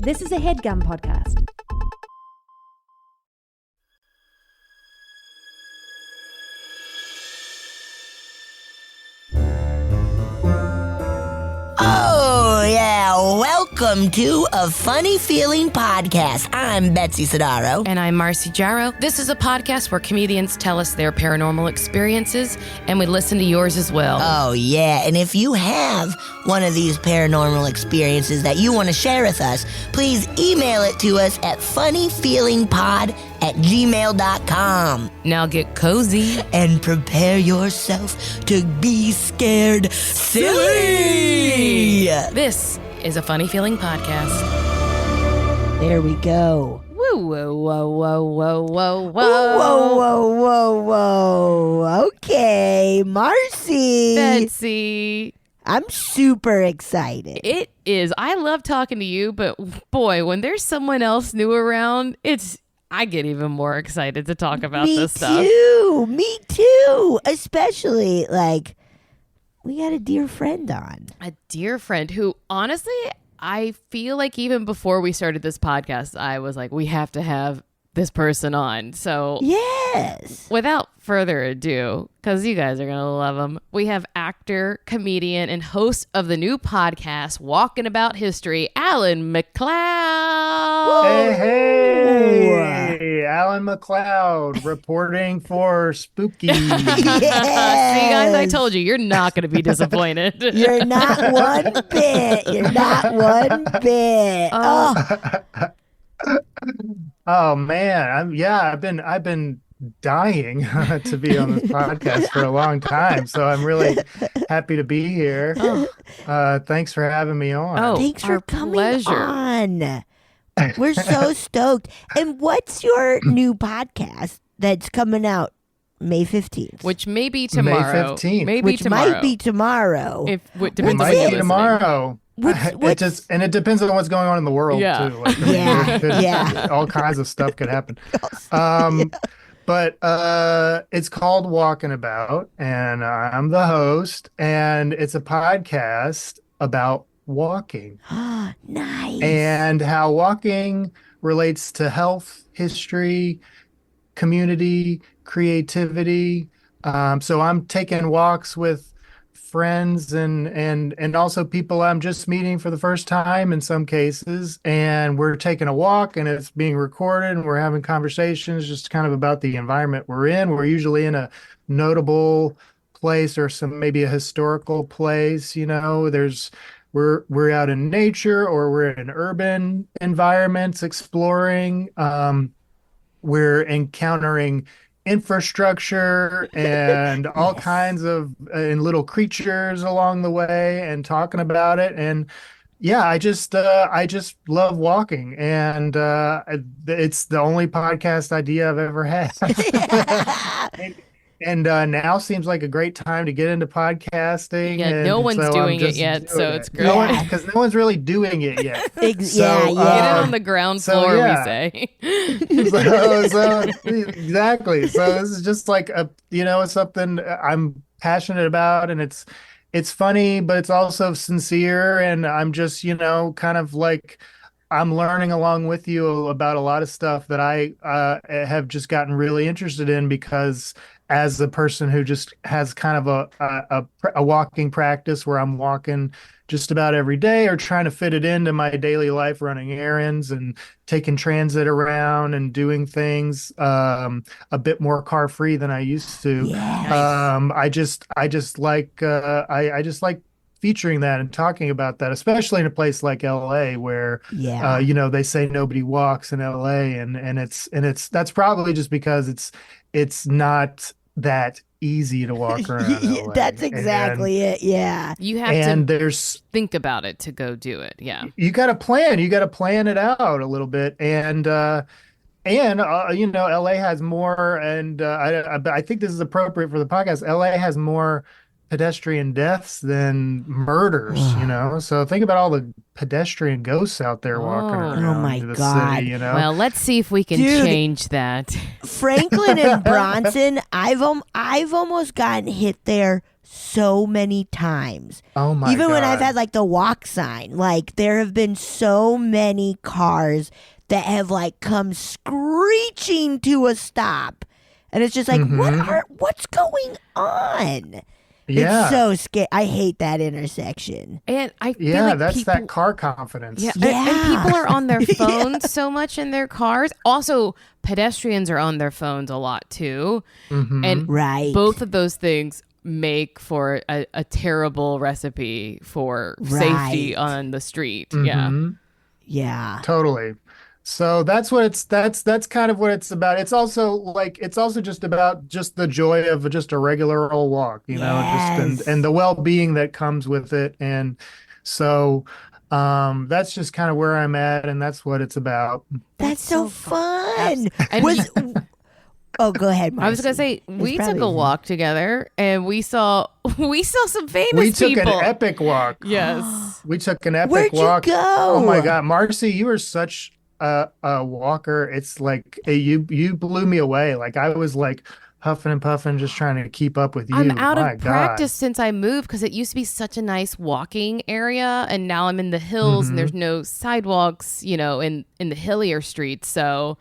This is a HeadGum podcast. Oh, yeah. Welcome to A Funny Feeling Podcast. I'm Betsy Sidaro. And I'm Marcy Jarrow. This is a podcast where comedians tell us their paranormal experiences, and we listen to yours as well. Oh, yeah. And if you have one of these paranormal experiences that you want to share with us, please email it to us at funnyfeelingpod@gmail.com. Now get cozy. And prepare yourself to be scared silly. This is a Funny Feeling podcast. There we go. Whoa, whoa, whoa, whoa, whoa, whoa, whoa. Whoa, whoa, whoa, whoa. Okay, Marcy. Betsy. I'm super excited. It is. I love talking to you, but boy, when there's someone else new around, I get even more excited to talk about this stuff. Me too. Especially, we got a dear friend on. A dear friend who, honestly, I feel like even before we started this podcast, I was like, we have to have this person on. So yes, without further ado, because you guys are going to love him, we have actor, comedian, and host of the new podcast, Walkin About History, Allan McLeod. Hey, Allan McLeod reporting for Spooky. Yes. See, guys, I told you, you're not going to be disappointed. You're not one bit. You're not one bit. Oh man, I've been dying to be on this podcast for a long time, so I'm really happy to be here. Thanks for having me on. Oh, Thanks for coming pleasure. on. We're so stoked. And what's your new podcast that's coming out May 15th? Which may be tomorrow. May 15th. Which might be tomorrow. It It depends on might when you're be listening. tomorrow. It depends on what's going on in the world too. Yeah. All kinds of stuff could happen. But it's called Walkin About, and I'm the host, and it's a podcast about walking Nice. and how walking relates to health, history, community, creativity. So I'm taking walks with friends and also people I'm just meeting for the first time in some cases, and we're taking a walk and it's being recorded and we're having conversations just kind of about the environment we're in. We're usually in a notable place or maybe a historical place, we're out in nature or we're in urban environments exploring. We're encountering infrastructure and all kinds of and little creatures along the way and talking about it. And I just love walking, and it's the only podcast idea I've ever had. And now seems like a great time to get into podcasting. Yeah, no one's doing it yet, so it's great. Because no one's really doing it yet. Get it on the ground floor, we say. Exactly. So this is just like it's something I'm passionate about, and it's funny, but it's also sincere, and I'm just kind of like I'm learning along with you about a lot of stuff that I have just gotten really interested in, because as a person who just has kind of a walking practice where I'm walking just about every day or trying to fit it into my daily life, running errands and taking transit around and doing things a bit more car free than I used to. Yeah. I just like featuring that and talking about that, especially in a place like LA where they say nobody walks in LA, and it's that's probably just because it's not that easy to walk around LA. That's exactly it. Yeah. You have to think about it to go do it. Yeah. You got to plan it out a little bit. And LA has more, and I think this is appropriate for the podcast. LA has more pedestrian deaths than murders, so think about all the pedestrian ghosts out there walking around the city, Well, let's see if we can change that. Franklin and Bronson, I've almost gotten hit there so many times. Oh my Even when I've God. had like the walk sign, like there have been so many cars that have like come screeching to a stop. And it's just like, what's going on? It's Yeah. so scary. I hate that intersection. And I feel Yeah, like that's people, that car confidence. yeah, Yeah. and people are on their phones so much in their cars. Also, pedestrians are on their phones a lot too. And Right. both of those things make for a terrible recipe for safety Right. on the street. Yeah. Yeah. Totally. So that's kind of what it's about. It's also just about just the joy of just a regular old walk, just and Yes. the well-being that comes with it. And so that's just kind of where I'm at, and that's what it's about. That's so fun. And Was Oh, go ahead, Marcy. I was gonna say we took probably a easy. walk together and we saw some famous We took people. an epic walk. Yes. We took an epic Where'd you walk. go? Oh my God, Marcy, you were such a walker. It's like you blew me away. Like I was like huffing and puffing, just trying to keep up with you. I'm out My of God. practice since I moved because it used to be such a nice walking area, and now I'm in the hills and there's no sidewalks, in the hillier streets. So,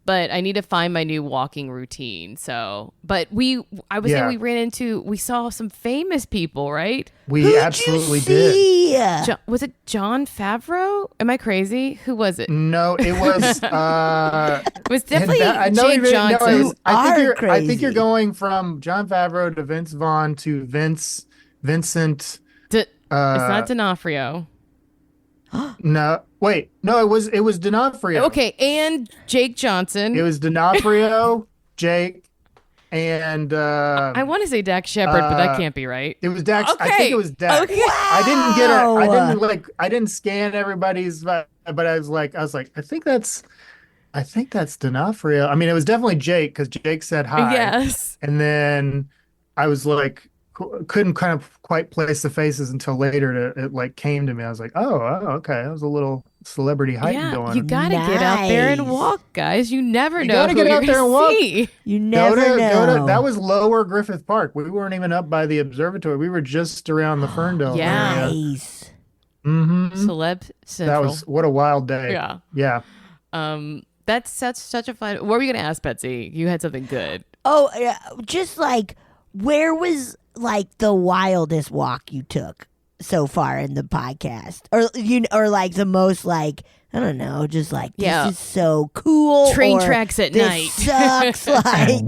but I need to find my new walking routine. So, but I was saying we saw some famous people, right? We Who'd absolutely you did. see? Was it John Favreau? Am I crazy? Who was it? No, it was It was definitely I know Jake you didn't know Johnson. it was- I think are I think you're crazy. going from John Favreau to Vince Vaughn to Vincent. It's not D'Onofrio. No, wait, no, it was D'Onofrio. Okay, and Jake Johnson. It was D'Onofrio, Jake, and I want to say Dak Shepard, but that can't be right. it was Dax. I Okay. think it was Dax. Okay. I didn't get her. I Wow. I didn't scan everybody's, but I was like, I think that's D'Onofrio. I mean, it was definitely Jake because Jake said hi. Yes. And then I was like, couldn't kind of quite place the faces until later. It like came to me. I was like, oh, okay. That was a little celebrity hype Yeah, going. you gotta get out there and Nice. walk, guys. You never You know gotta who get you're out there gonna and walk. see. You never know. That was lower Griffith Park. We weren't even up by the observatory. We were just around the Ferndale Yeah. area. Nice. Celeb That Central. was what a wild day. Yeah. Yeah. That's such a fun. What were you gonna ask, Betsy? You had something good. Oh, just like, where was like the wildest walk you took so far in the podcast, or like the most like, I don't know, just like, Yeah. this is so cool. Train or tracks at this night. sucks. Like,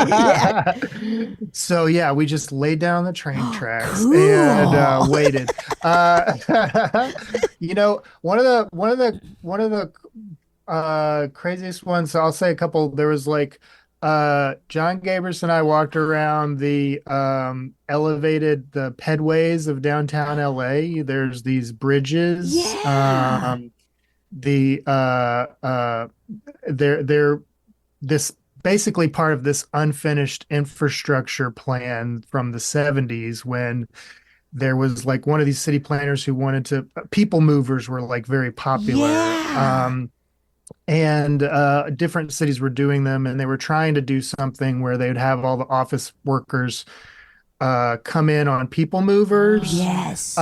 yeah. So yeah, we just laid down the train tracks cool. and waited. One of the craziest ones. I'll say a couple. There was like John Gabris and I walked around the the pedways of downtown LA. There's these bridges. Yeah. They're this basically part of this unfinished infrastructure plan from the 70s when there was like one of these city planners who wanted to people movers were like very popular. Yeah. And different cities were doing them, and they were trying to do something where they would have all the office workers come in on people movers. Yes.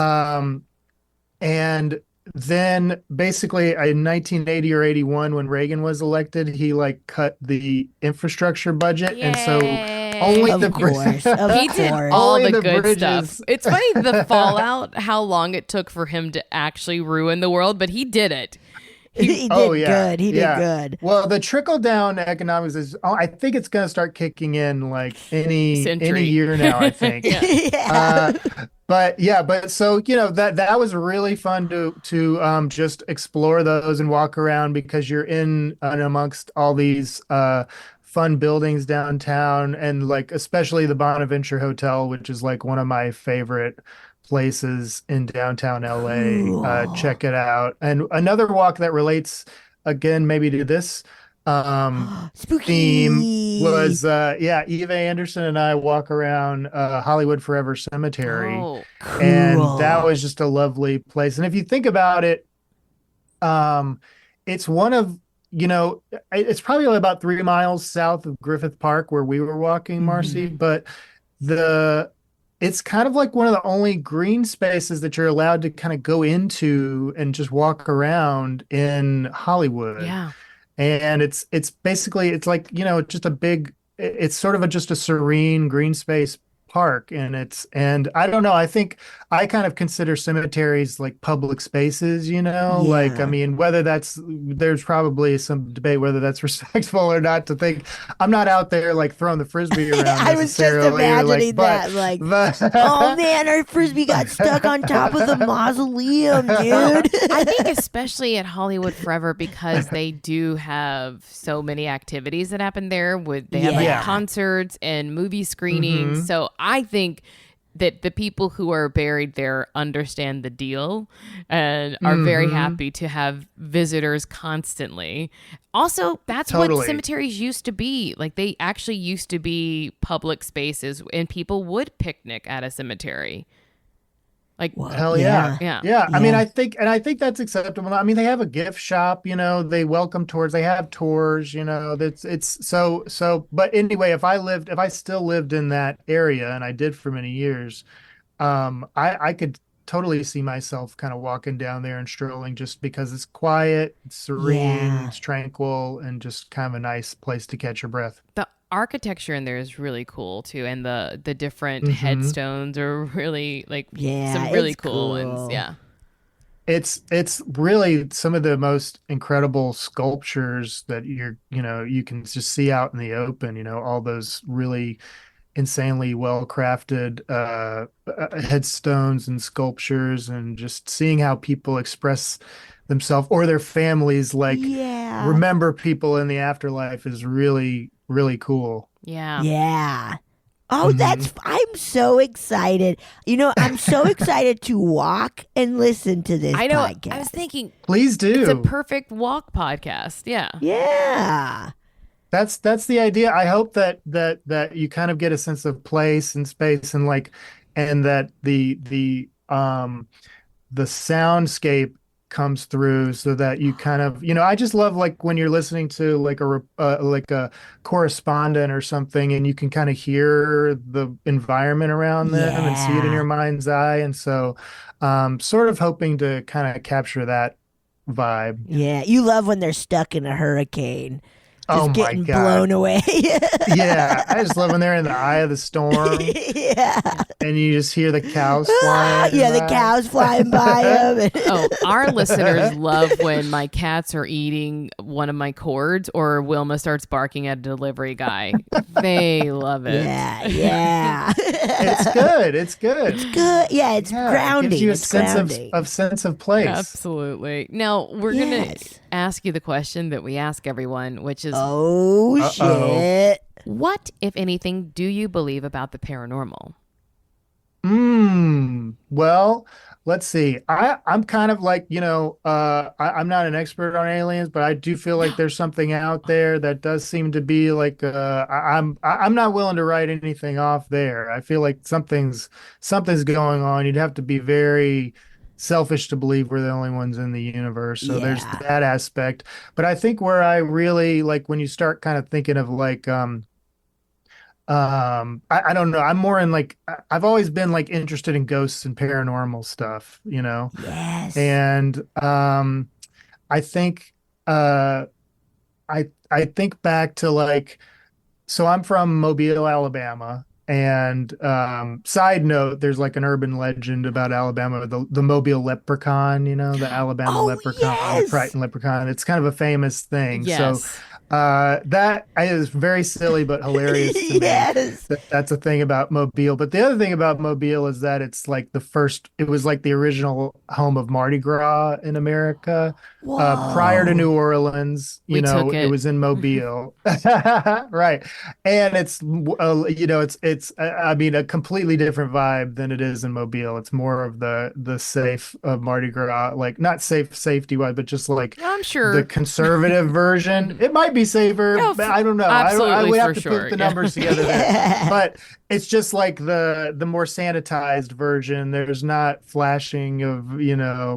And then basically in 1980 or 81, when Reagan was elected, he like cut the infrastructure budget. And so only Of the course. Of He did course. all Only the the good bridges. stuff. It's funny the fallout, how long it took for him to actually ruin the world, but he did it. He did good. He did good. Well, the trickle down economics is, I think it's going to start kicking in like any Century. year now, I think. Yeah. But so, that was really fun to just explore those and walk around because you're in and amongst all these fun buildings downtown, and like especially the Bonaventure Hotel, which is like one of my favorite places in downtown LA. Cool. Check it out. And another walk that relates again maybe to this Spooky. theme was Eva Anderson and I walk around Hollywood Forever Cemetery. Oh, And Cool. that was just a lovely place. And if you think about it, it's one of, it's probably only about 3 miles south of Griffith Park where we were walking, Marcy, but it's kind of like one of the only green spaces that you're allowed to kind of go into and just walk around in Hollywood. Yeah. And it's basically it's like, just a big it's sort of just a serene green space park. And I don't know, I think I kind of consider cemeteries like public spaces, like, I Yeah. mean, there's probably some debate whether that's respectful or not, to think I'm not out there like throwing the frisbee around I was just necessarily, or like, imagining that, like, but oh man, our frisbee got stuck on top of the mausoleum, dude. I think especially at Hollywood Forever, because they do have so many activities that happen there. They have like Yeah. concerts and movie screenings. Mhm. So I think that the people who are buried there understand the deal and are very Mhm. happy to have visitors constantly. Also, that's what Totally. cemeteries used to be. Like, they actually used to be public spaces, and people would picnic at a cemetery. Like, Whoa, Hell yeah. yeah. Yeah. I mean, Yeah. I think that's acceptable. I mean, they have a gift shop, they welcome tours, they have tours, that's it's but anyway, if I still lived in that area, and I did for many years, I could totally see myself kind of walking down there and strolling, just because it's quiet, it's serene, Yeah. it's tranquil, and just kind of a nice place to catch your breath. The architecture in there is really cool too, and the different Hmm. headstones are really like Yeah, some really it's cool ones. cool. Yeah. It's really some of the most incredible sculptures that you can just see out in the open, all those really insanely well crafted headstones and sculptures, and just seeing how people express themselves, or their families, like, Yeah. remember people in the afterlife, is really, really cool. Yeah. Yeah. Oh, Hmm. I'm so excited. I'm so excited to walk and listen to this I know. podcast. I was thinking Please it's a do. perfect walk podcast. Yeah. Yeah. That's the idea. I hope that you kind of get a sense of place and space, and like, and that the soundscape comes through, so that you kind of, I just love, like, when you're listening to like like a correspondent or something, and you can kind of hear the environment around them and see it in Yeah. your mind's eye. And so, sort of hoping to kind of capture that vibe. Yeah. Yeah. You love when they're stuck in a hurricane, Oh just my getting blown God. away. Yeah, I just love when they're in the eye of the storm, Yeah. and you just hear the cows Ah, flying yeah, the by. cows flying by them. Oh, our listeners love when my cats are eating one of my cords, or Wilma starts barking at a delivery guy. They love it. Yeah, yeah. It's good. It's good. Good. Yeah, it's Yeah, it grounding. gives you a It's sense grounding. of sense of place. Absolutely. Now, we're going to Yes. ask you the question that we ask everyone, which is Oh Uh-oh. shit. what, if anything, do you believe about the paranormal? Well, let's see. I'm kind of like, I'm not an expert on aliens, but I do feel like there's something out there that does seem to be like, I'm not willing to write anything off there. I feel like something's going on. You'd have to be very selfish to believe we're the only ones in the universe. So there's Yeah. that aspect. But I think where I really like, when you start kind of thinking of like, I don't know. I'm more in like, I've always been like interested in ghosts and paranormal stuff, Yes. and I think uh I think back to like, so I'm from Mobile, Alabama. And side note, there's like an urban legend about Alabama, the Mobile leprechaun, the Alabama Oh leprechaun, the yes. Crichton leprechaun. It's kind of a famous thing. So Yes. that is very silly but hilarious to me. Yes. That's a thing about Mobile. But the other thing about Mobile is that it was like the original home of Mardi Gras in America. Prior to Whoa. New Orleans, We took it it. was in Mobile. Right. And I mean, a completely different vibe than it is in Mobile. It's more of the safe of Mardi Gras, like, not safety wise, but just like I'm the sure. conservative version. It might be safer, No, but I don't know. I absolutely, would have for to sure. put the Yeah. numbers together there. Yeah. But it's just like the more sanitized version. There's not flashing of,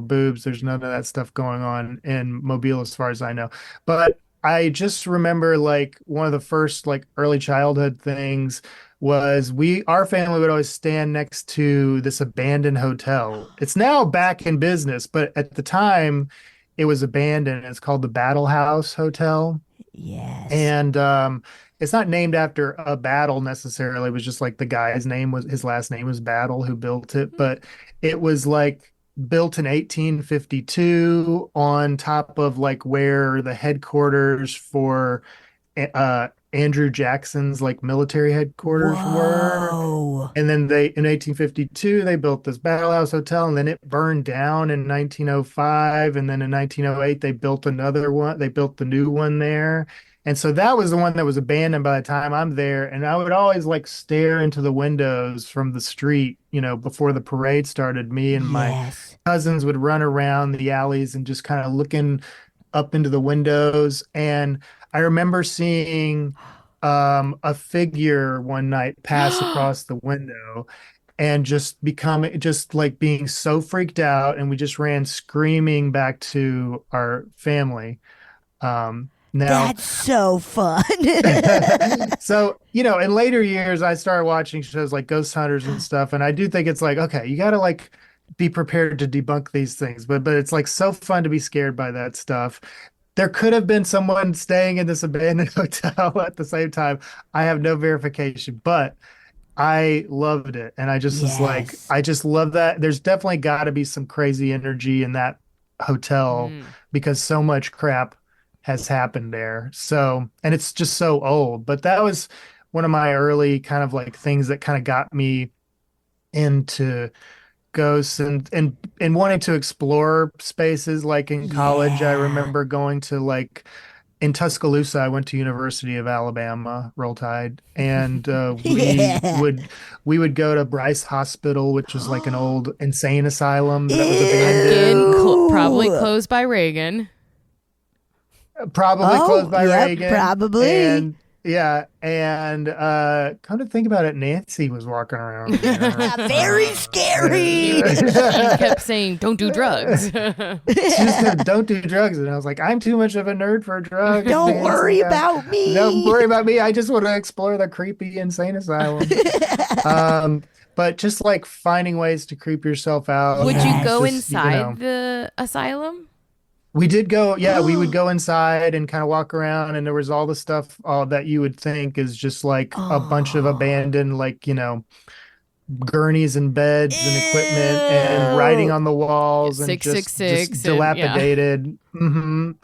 boobs. There's none of that stuff going on in Mobile, as far as I know. But I just remember like one of the first like early childhood things was our family would always stand next to this abandoned hotel. It's now back in business, but at the time it was abandoned. It's called the Battle House Hotel. Yes. And it's not named after a battle necessarily. It was just like the guy's name was his last name was Battle who built it, but it was like built in 1852 on top of like where the headquarters for Andrew Jackson's like military headquarters were. Whoa. And then they in 1852 they built this Battle House Hotel, and then it burned down in 1905, and then in 1908 they built another one. They built the new one there. And so that was the one that was abandoned by the time I'm there, and I would always like stare into the windows from the street, before the parade started. Me and my Yes. cousins would run around the alleys and just kind of looking up into the windows. And I remember seeing a figure one night pass across the window and just like being so freaked out. And we just ran screaming back to our family. Now, That's so fun. so, in later years, I started watching shows like Ghost Hunters and stuff. And I do think it's like, okay, you got to like be prepared to debunk these things. But it's like so fun to be scared by that stuff. There could have been someone staying in this abandoned hotel at the same time. I have no verification, but I loved it. And I just was like, Yes. I just love that. There's definitely got to be some crazy energy in that hotel Mm. because so much crap has happened there. So, and it's just so old. But that was one of my early kind of like things that kind of got me into ghosts and wanting to explore spaces. Like in college, I Yeah. remember going to like in Tuscaloosa. I went to University of Alabama, Roll Tide, and Yeah. we would go to Bryce Hospital, which was like an old insane asylum that was Again, abandoned, probably Ew. closed by Reagan. probably closed Oh, by yep, Reagan. probably. And yeah, and come to think about it, Nancy was walking around there. Very She scary. she kept saying, "Don't do drugs." She just said, "Don't do drugs," and I was like, "I'm too much of a nerd for drugs, Don't worry Nancy. about Don't me. worry about me. I just want to explore the creepy insane asylum." Um, but just like finding ways to creep yourself out, Would you and go Yes. just inside the asylum? we did go. Yeah, we would go inside and kind of walk around, and there was all the stuff that you would think is just like a bunch of Oh. abandoned, like gurneys and beds and equipment and writing Ew. on the Yeah, walls and six six just six, and yeah. dilapidated.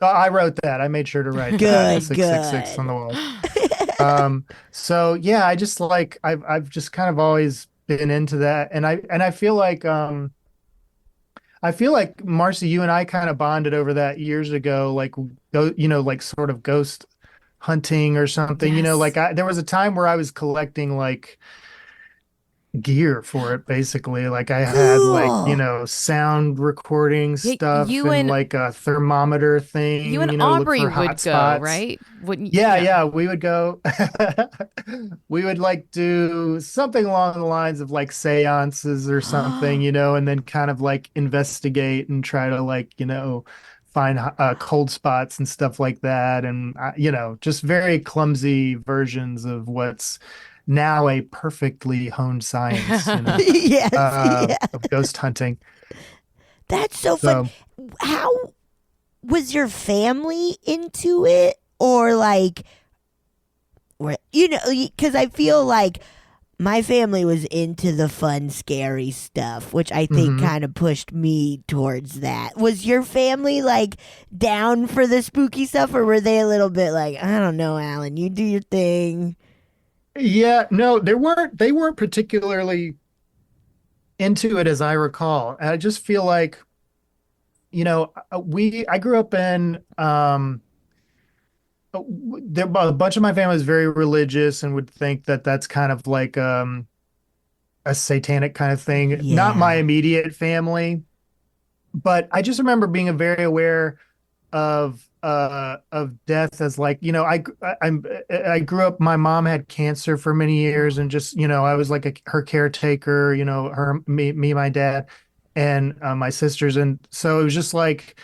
I wrote that. I made sure to write that Good, 666 on the good. walls. So yeah, I just like I've just kind of always been into that, and I feel like Marcy, you and I kind of bonded over that years ago, like go, like sort of ghost hunting or something. Yes. Like there was a time where I was collecting like gear for it basically. Like I had like Cool. sound recording Yeah, stuff and like a thermometer you thing, and look Aubrey for hot would go, spots. right? Wouldn't Yeah, yeah. yeah, we would go. We would like do something along the lines of like seances or something, and then kind of like investigate and try to like find cold spots and stuff like that. And just very clumsy versions of what's now a perfectly honed science, Yes, yeah. of ghost hunting. That's so fun. So How was your family into it? Or like, because I feel like my family was into the fun, scary stuff, which I think mhm. kind of pushed me towards that. Was your family like down for the spooky stuff, or were they a little bit like, I don't know, Alan, you do your thing? Yeah, no, they weren't particularly into it as I recall. I just feel like, I grew up in a bunch of my family is very religious and would think that that's kind of like a satanic kind of thing. Not my Yeah. immediate family, but I just remember being very aware of death as like I grew up. My mom had cancer for many years, and just I was like her caretaker. My dad, and my sisters, and so it was just like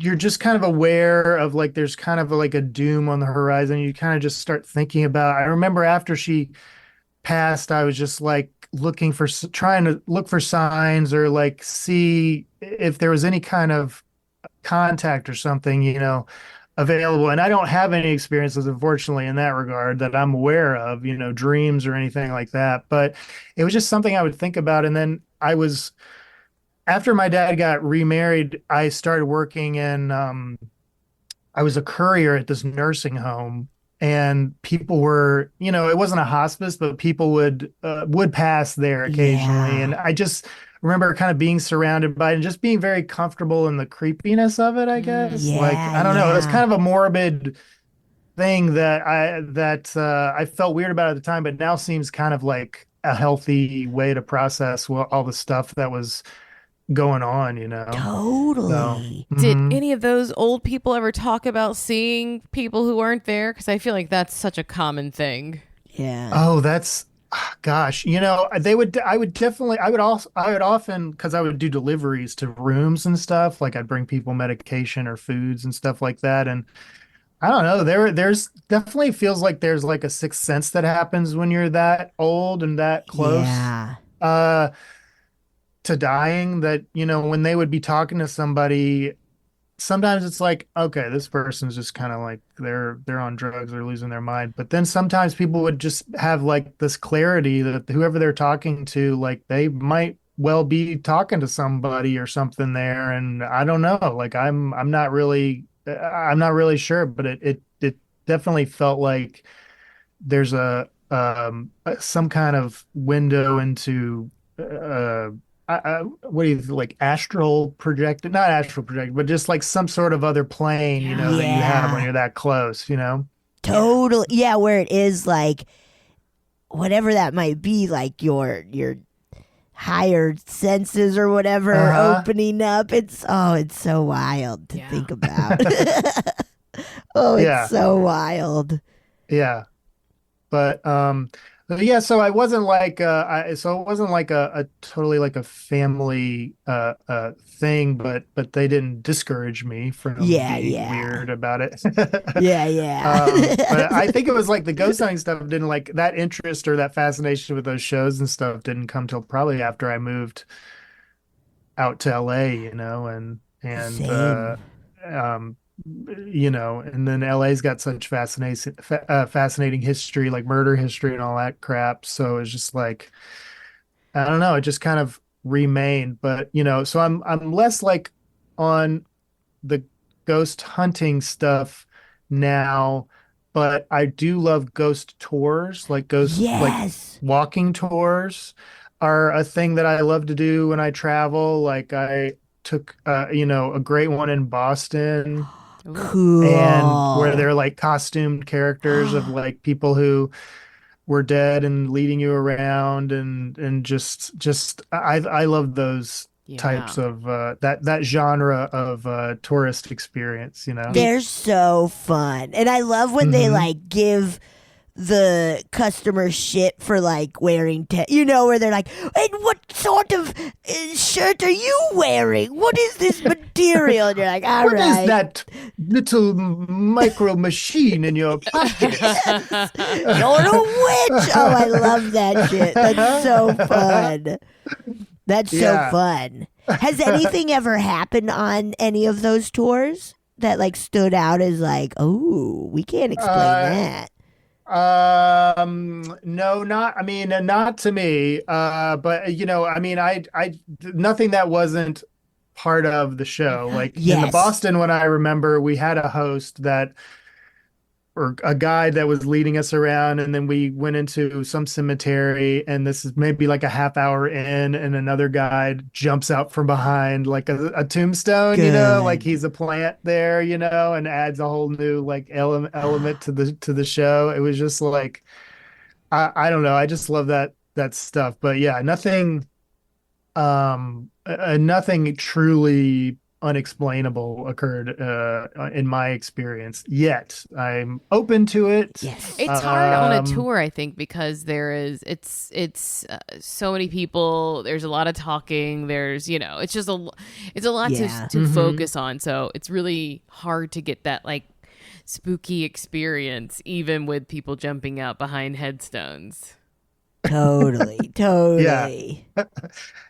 you're just kind of aware of like there's kind of like a doom on the horizon. You kind of just start thinking about. I remember after she passed, I was just like looking for trying to look for signs or like see if there was any kind of contact or something, available. And I don't have any experiences, unfortunately, in that regard that I'm aware of, dreams or anything like that. But it was just something I would think about. And then after my dad got remarried, I started working in, I was a courier at this nursing home. And people were, it wasn't a hospice, but people would pass there occasionally. Yeah. And I just remember kind of being surrounded by it and just being very comfortable in the creepiness of it, I guess. Like, Yeah, I don't know, it was yeah. kind of a morbid thing I felt weird about at the time, but now seems kind of like a healthy way to process all the stuff that was going on. So, Totally. Did mhm. any of those old people ever talk about seeing people who weren't there? Because I feel like that's such a common thing. Yeah. Oh, gosh, I would often, because I would do deliveries to rooms and stuff, like I'd bring people medication or foods and stuff like that. And I don't know, there's definitely feels like there's like a sixth sense that happens when you're that old and that close Yeah. uh to dying that, when they would be talking to somebody, sometimes it's like, okay, this person's just kind of like they're on drugs, they're losing their mind. But then sometimes people would just have like this clarity that whoever they're talking to, like they might well be talking to somebody or something there. And I don't know, like I'm not really sure, but it definitely felt like there's some kind of window into what do you like astral projected, not astral projected, but just like some sort of other plane, Yeah. that you have when Yeah. you're that close. Yeah. Totally. Yeah, where it is like whatever that might be, like your higher senses or whatever Uh-huh. opening up. It's so wild to Yeah. think about. Oh, it's Yeah. so wild. Yeah. But yeah, so I wasn't like so it wasn't like a totally like a family thing, but they didn't discourage me from Yeah, being yeah. weird about it. Yeah, yeah. But I think it was like the ghost hunting stuff didn't, like that interest or that fascination with those shows and stuff didn't come till probably after I moved out to LA, and Same. um and then LA's got such fascinating history, like murder history and all that crap. So it's just like, I don't know, it just kind of remained. But so I'm less like on the ghost hunting stuff now, but I do love ghost tours, like Yes. walking tours are a thing that I love to do when I travel. Like I took a great one in Boston, Ooh. and where Cool. they're like costumed characters of like people who were dead and leading you around, and just I love those Yeah. types of that genre of tourist experience. Me. They're so fun. And I love when they Hmm. like give the customer shit for like wearing where they're like, and what sort of shirt are you wearing, what is this material, and you're like, all What is right. that little micro machine in your pocket? You're a witch. Oh, I love that shit. That's so fun. That's so Yeah. fun. Has anything ever happened on any of those tours that like stood out as like, oh, we can't explain Uh, that? no, I mean, not to me. But I mean, nothing that wasn't part of the show. Like in the Yes. Boston one, I remember we had a host that, or a guide that was leading us around, and then we went into some cemetery, and this is maybe like a half hour in, and another guide jumps out from behind like a tombstone, like Good. he's a plant there, and adds a whole new like element to the show. It was just like, I don't know, I just love that stuff. But yeah, nothing truly unexplainable occurred in my experience. Yet I'm open to it. Yes. It's hard on a tour, I think, because it's so many people. There's a lot of talking. There's it's just it's a lot Yeah. to focus on. So it's really hard to get that like spooky experience, even with people jumping out behind headstones. Totally. Totally.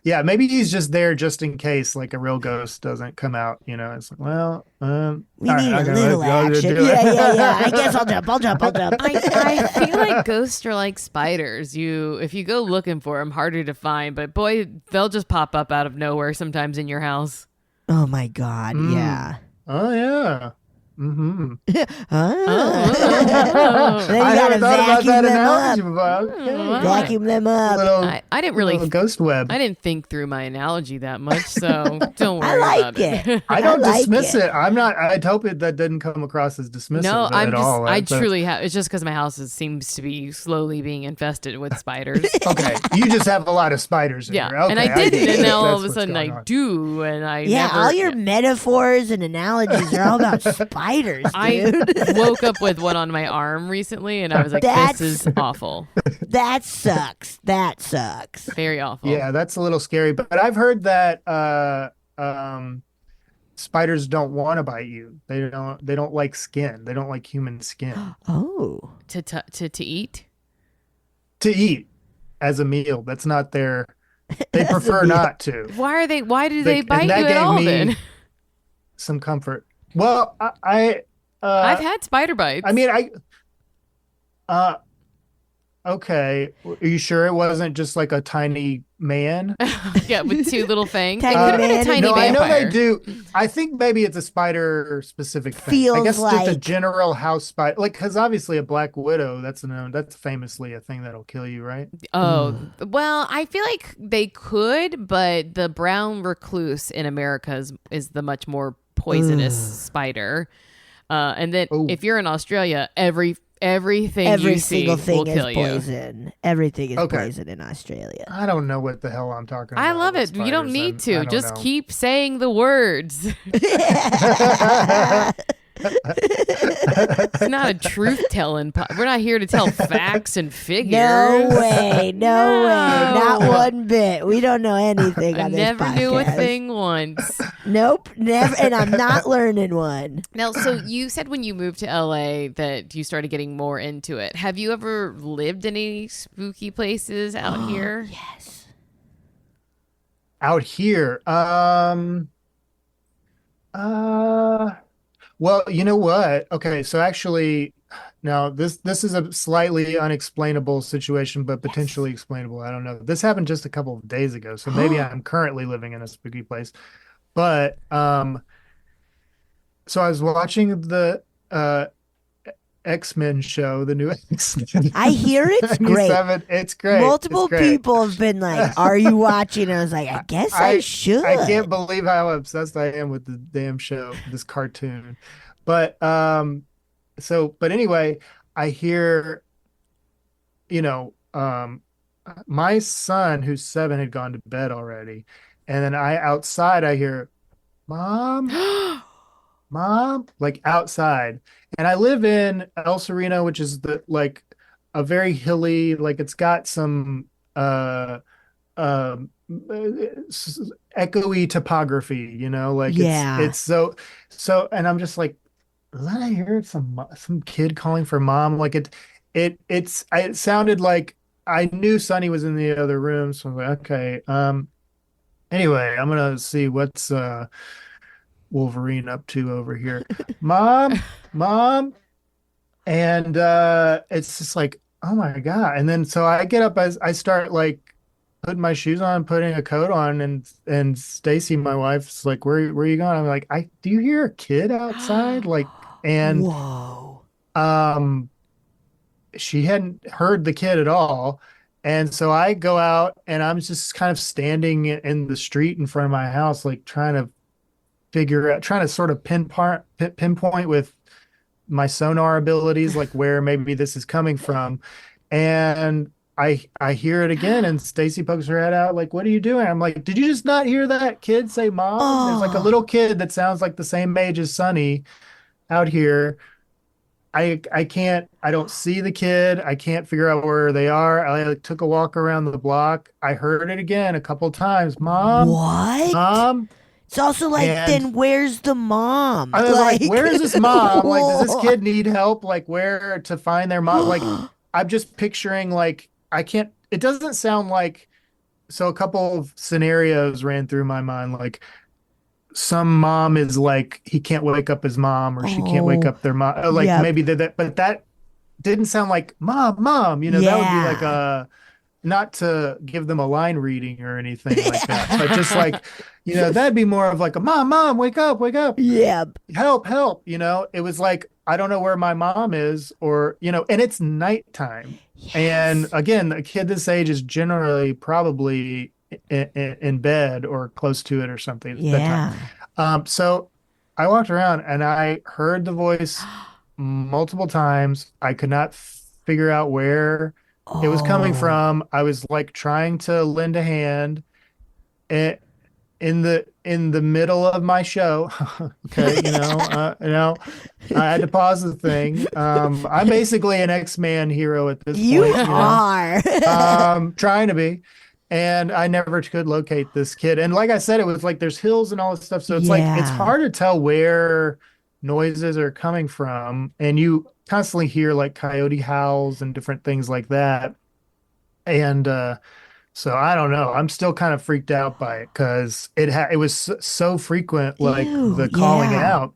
Yeah, maybe he's just there just in case, like a real ghost doesn't come out. It's like, well, We all need right, a okay, little let's go action. do it. Yeah. I guess I'll jump. I feel like ghosts are like spiders. If you go looking for them, harder to find. But boy, they'll just pop up out of nowhere sometimes in your house. Oh my God. Yeah. Oh yeah. Mm-hmm. Oh. Then you I gotta haven't thought about vacuum that them analogy up. before. Okay. Vacuum them up. I didn't really little ghost web. I didn't think through my analogy that much, so don't I worry like about it. it. I don't like dismiss it. it. I'm not. I'd hope that didn't come across as dismissive No, at I'm just. all. I That's- truly have. It's just because my house seems to be slowly being infested with spiders. Okay, you just have a lot of spiders in Yeah, here. Okay, and I get didn't, it. and now all That's of a what's sudden going I on. do, and I Yeah, never. all your metaphors and analogies are all about spiders, dude. I woke up with one on my arm recently, and I was like, That's- "This is awful, That sucks. That sucks. very awful." Yeah, that's a little scary. But I've heard that spiders don't want to bite you. They don't. They don't like skin. They don't like human skin Oh. To eat. to eat as a meal. That's not their. They prefer meal. not to. Why do they And bite you that at gave all? me Then some comfort. Well, I've had spider bites. I mean, uh, okay. Are you sure it wasn't just like a tiny man? yeah, with two little fangs. Tiny It could have been man. a tiny No, vampire. I know they do. I think maybe it's a spider specific thing. I Feels guess just a like- general house spider, like because obviously a black widow. That's famously a thing that'll kill you, right? Oh, well, I feel like they could, but the brown recluse in America is the much more poisonous spider. And then Ooh. if you're in Australia, everything Every you single see thing will is kill you. poison. Everything is Okay. poison in Australia. I don't know what the hell I'm talking about. I love with it. You don't spiders. need I to. don't Just know. keep saying the words. It's not a truth telling. We're not here to tell facts and figures. No way. No way. Not No. one bit. We don't know anything I on this never knew a podcast. thing once. Nope. Never. And I'm not learning one. Now, so you said when you moved to LA that you started getting more into it. Have you ever lived in any spooky places out here? Yes. Out here. Well, you know what? Okay, so actually, now this is a slightly unexplainable situation, but potentially explainable. I don't know. This happened just a couple of days ago, so maybe I'm currently living in a spooky place. But so I was watching the X-Men show, the new X-Men. I hear it's great. 97. It's great. Multiple It's great. people have been like, "Are you watching?" I was like, "I guess I should." I can't believe how obsessed I am with the damn show, this cartoon. But but anyway, I hear, my son who's 7 had gone to bed already. And then outside I hear, Mom, Mom, like outside. And I live in El Sereno, which is a very hilly, like it's got some echoey topography, like Yeah. it's so, and I'm just like, then I heard some kid calling for mom. Like it sounded like I knew Sonny was in the other room. So I was like, okay. Anyway, I'm gonna see what's Wolverine up to over here. Mom. And it's just like, oh my God. And then so I get up as I start like putting my shoes on, putting a coat on, and Stacy, my wife's like, where are you going? I'm like, do you hear a kid outside? Like, and Whoa. she hadn't heard the kid at all. And so I go out and I'm just kind of standing in the street in front of my house, like trying to sort of pinpoint with my sonar abilities, like where maybe this is coming from. And I hear it again, and Stacy pokes her head out, like, "What are you doing?" I'm like, "Did you just not hear that kid say mom?" There's like a Oh, little kid that sounds like the same age as Sonny out here. I don't see the kid. I can't figure out where they are. I like, took a walk around the block. I heard it again a couple times, "Mom, what? mom." It's also like, And then where's the mom? I was like, Like, "Where is this mom? Like, does this what? kid need help? Like, where to find their mom?" Like, I'm just picturing, like, I can't, it doesn't sound like, so a couple of scenarios ran through my mind. Like, some mom is like, he can't wake up his mom, or she can't wake Oh, up their mom. Like, yep. maybe that, but that didn't sound like mom, that would be like Yeah. a, not to give them a line reading or anything like that, but just like, that'd be more of like a mom, wake up, Yep. help. It was like, I don't know where my mom is, or, and it's nighttime. And Yes. again, a kid this age is generally probably in bed or close to it or something. It's bedtime. Yeah. So I walked around and I heard the voice multiple times. I could not figure out where it was coming Oh. from. I was like trying to lend a hand. It, in the middle of my show. Okay, I had to pause the thing. I'm basically an X-Man hero at this You point, are. trying to be. And I never could locate this kid. And like I said, it was like there's hills and all this stuff. So it's like it's Yeah. hard to tell where noises are coming from. And you constantly hear like coyote howls and different things like that. And so I don't know. I'm still kind of freaked out by it because it was so frequent, like Ew. the calling Yeah.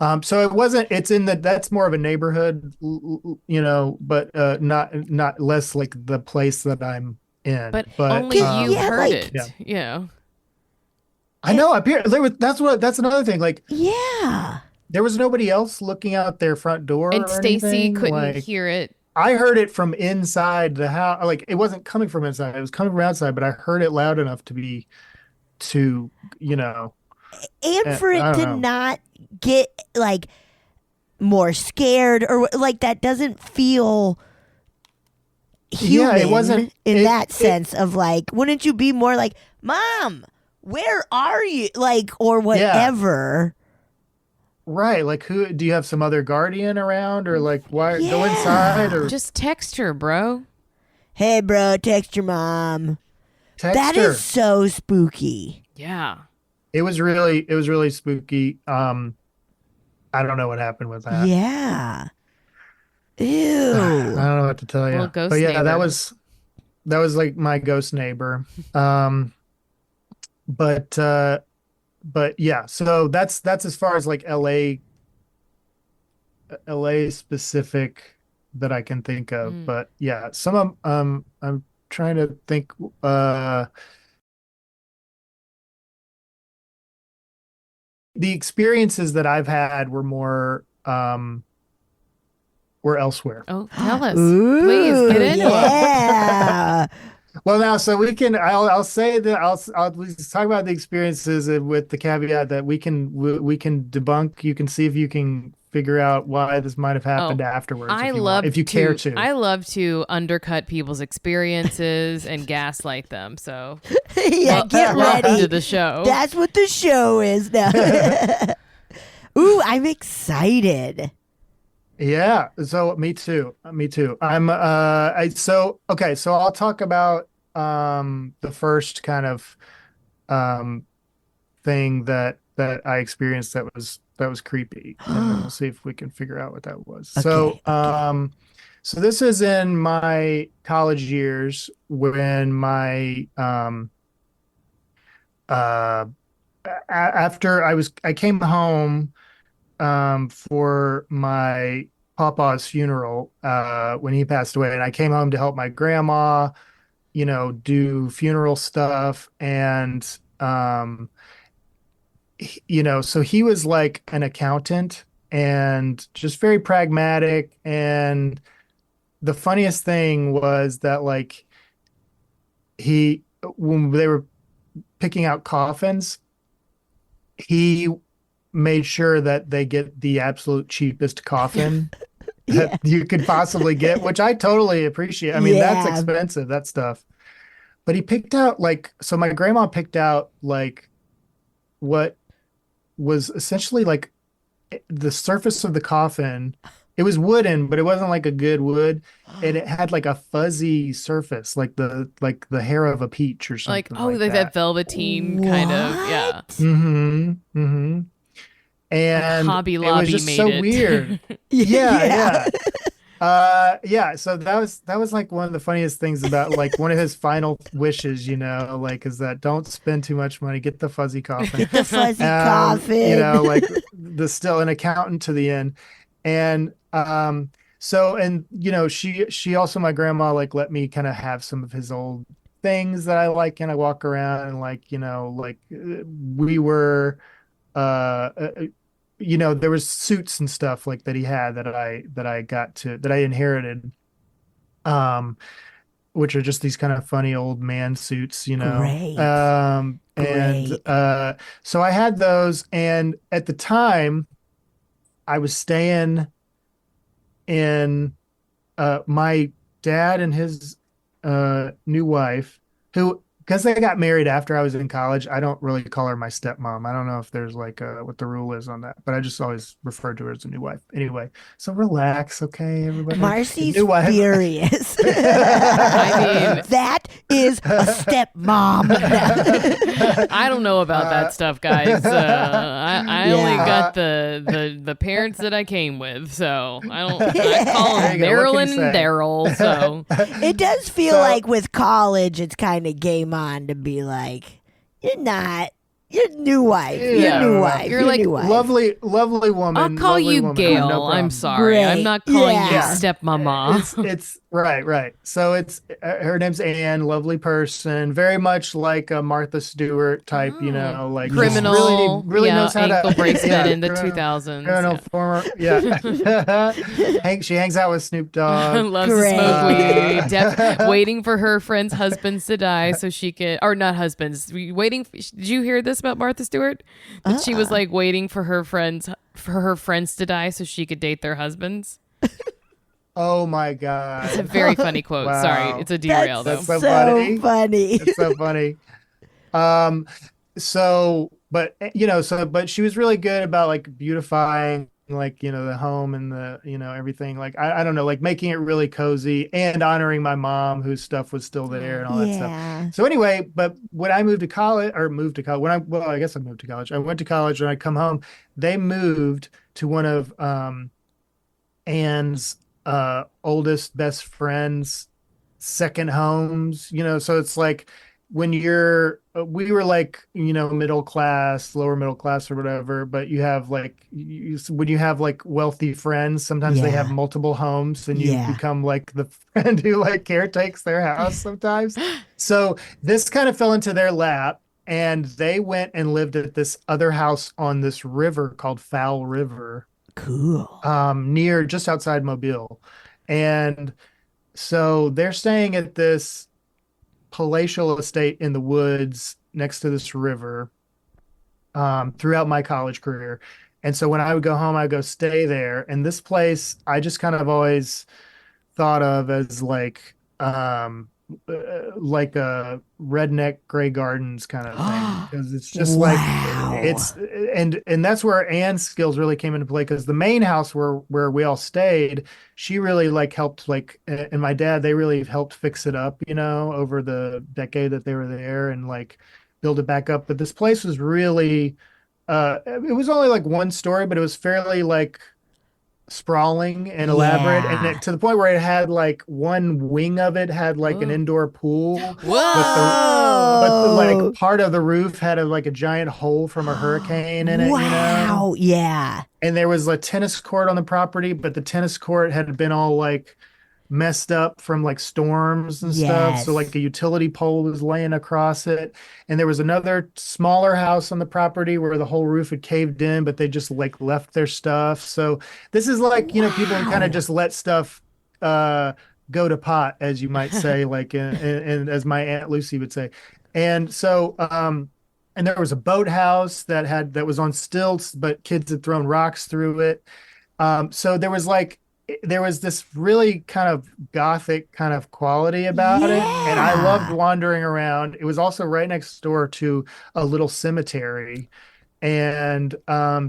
out. So it wasn't. It's in that's more of a neighborhood, but not less like the place that I'm in. But But only you Yeah, heard like, yeah, it. Yeah. I know. Up here, that's another thing. Like yeah. there was nobody else looking out their front door And or Stacy anything. couldn't Like hear it. I heard it from inside the house. Like it wasn't coming from inside. It was coming from outside, but I heard it loud enough to, you know, And for I it don't to know. not get like more scared or like that doesn't feel Yeah, it wasn't human in it that it sense of like, wouldn't you be more like, Mom, where are you? Like, or yeah, whatever. right. Like who do you have some other guardian around, or like why go inside Yeah. or Just text her, bro. Hey, bro, text your mom. That text is her? so spooky. Yeah. It was really spooky. I don't know what happened with that. Yeah. I Ew. don't know what to tell Little you. But ghost yeah, that neighbor. was that was like my ghost neighbor. Um but but yeah, so that's as far as like LA specific that I can think of. Mm. But yeah, some of I'm trying to think uh the experiences that I've had were elsewhere. Oh, tell us. Please Ooh, get into them. yeah. Well, now, so I'll say that I'll let's talk about the experiences with the caveat that we can debunk. You can see if you can figure out why this might have Oh, happened afterwards if you want, if you care to. I love to undercut people's experiences and gaslight them. So, Yeah, get welcome to ready. the show. That's what the show is now. Ooh, I'm excited. Yeah, so me too. Me too. So I'll talk about the first kind of um thing that I experienced that was creepy, and then we'll see if we can figure out what that was. Okay, So okay. so this is in my college years when my uh after I came home for my papa's funeral when he passed away, and I came home to help my grandma, do funeral stuff. And so he was like an accountant and just very pragmatic. And the funniest thing was that, like, when they were picking out coffins, he made sure that they get the absolute cheapest coffin Yeah. you could possibly get, which I totally appreciate. I mean, that's Yeah. expensive, that stuff. But he picked out like, so my grandma picked out like what was essentially like the surface of the coffin. It was wooden, but it wasn't like a good wood. And it had like a fuzzy surface, like the hair of a peach or Like, something oh, like like that that. velveteen kind of, yeah. What? Mm-hmm. Mm-hmm. Like And Hobby it was Lobby just made so it. weird. Yeah, Yeah. yeah. Yeah, so that was like one of the funniest things about like one of his final wishes, like is that don't spend too much money, get the fuzzy coffin. Get the fuzzy coffin. Like the still an accountant to the end. And so and she also my grandma like let me kind of have some of his old things that I like and I walk around and like, we were uh there was suits and stuff like that he had that I inherited, um which are just these kind of funny old man suits, Great. and Great. so I had those, and at the time I was staying in my dad and his new wife, who, because they got married after I was in college, I don't really call her my stepmom. I don't know if there's like what the rule is on that, but I just always refer to her as a new wife. Anyway, so relax, okay, everybody. His Marcy's new wife. furious. I mean, That is a stepmom. I don't know about that stuff, guys. I only Yeah. got the parents that I came with, so I call There them you go. What can Marilyn you and say? Daryl. So It does feel So- like with college, it's kind of game on to be like, you're not, you're new wife, Yeah. you're new wife, You're you're like, new wife. Lovely woman. I'll call lovely you woman. Gail. No I'm problem. sorry. I'm Great. not calling you Yeah. stepmama. It's right. So it's her name's Anne, lovely person, very much like a Martha Stewart type, Oh. like just Criminal, really yeah, knows how ankle to bracelet yeah, in the criminal, 2000s. criminal former yeah. She hangs out with Snoop Dogg. Loves to Great. smoke weed. Uh, Waiting for her friends' husbands to die so she could, or not husbands. Waiting. Did you hear this about Martha Stewart? That she was like waiting for her friends to die so she could date their husbands. Oh my It's a God. very funny quote. Wow. Sorry, it's a derail That's though. so funny. funny. It's so funny. Um, but she was really good about like beautifying like, the home and the, everything. Like, I don't know, like making it really cozy and honoring my mom whose stuff was still there and all that stuff. Yeah. So anyway, but when I moved to college, well, I guess I moved to college. I went to college and I come home, they moved to one of, Anne's, oldest best friend's second homes, so it's like when we were like, lower middle class or whatever, but you have like, when you have like wealthy friends, sometimes they have Yeah. multiple homes and you Yeah. become like the friend who like caretakes their house sometimes. So this kind of fell into their lap. And they went and lived at this other house on this river called Foul River, Cool. near just outside Mobile. And so they're staying at this palatial estate in the woods next to this river, throughout my college career. And so when I would go home, I'd go stay there. And this place I just kind of always thought of as like a redneck Grey Gardens kind of thing, because it's just like Wow. it's and that's where Anne's skills really came into play, because the main house where we all stayed, she really like helped, like, and my dad, they really helped fix it up, over the decade that they were there, and like build it back up. But this place was really it was only like one story, but it was fairly like sprawling and elaborate, and Yeah. to the point where it had like one wing of it had like an Whoa. indoor pool, Whoa. but like part of the roof had like a giant hole from a hurricane in it, Wow. Yeah. and there was a tennis court on the property, but the tennis court had been all like messed up from like storms and stuff. Yes. So like a utility pole was laying across it. And there was another smaller house on the property where the whole roof had caved in, but they just like left their stuff. So this is like, people who kind of Wow. just let stuff go to pot, as you might say, like and as my Aunt Lucy would say. And so and there was a boathouse that was on stilts, but kids had thrown rocks through it. So there was like there was this really kind of gothic kind of quality about it, and I loved Yeah. wandering around. It was also right next door to a little cemetery, and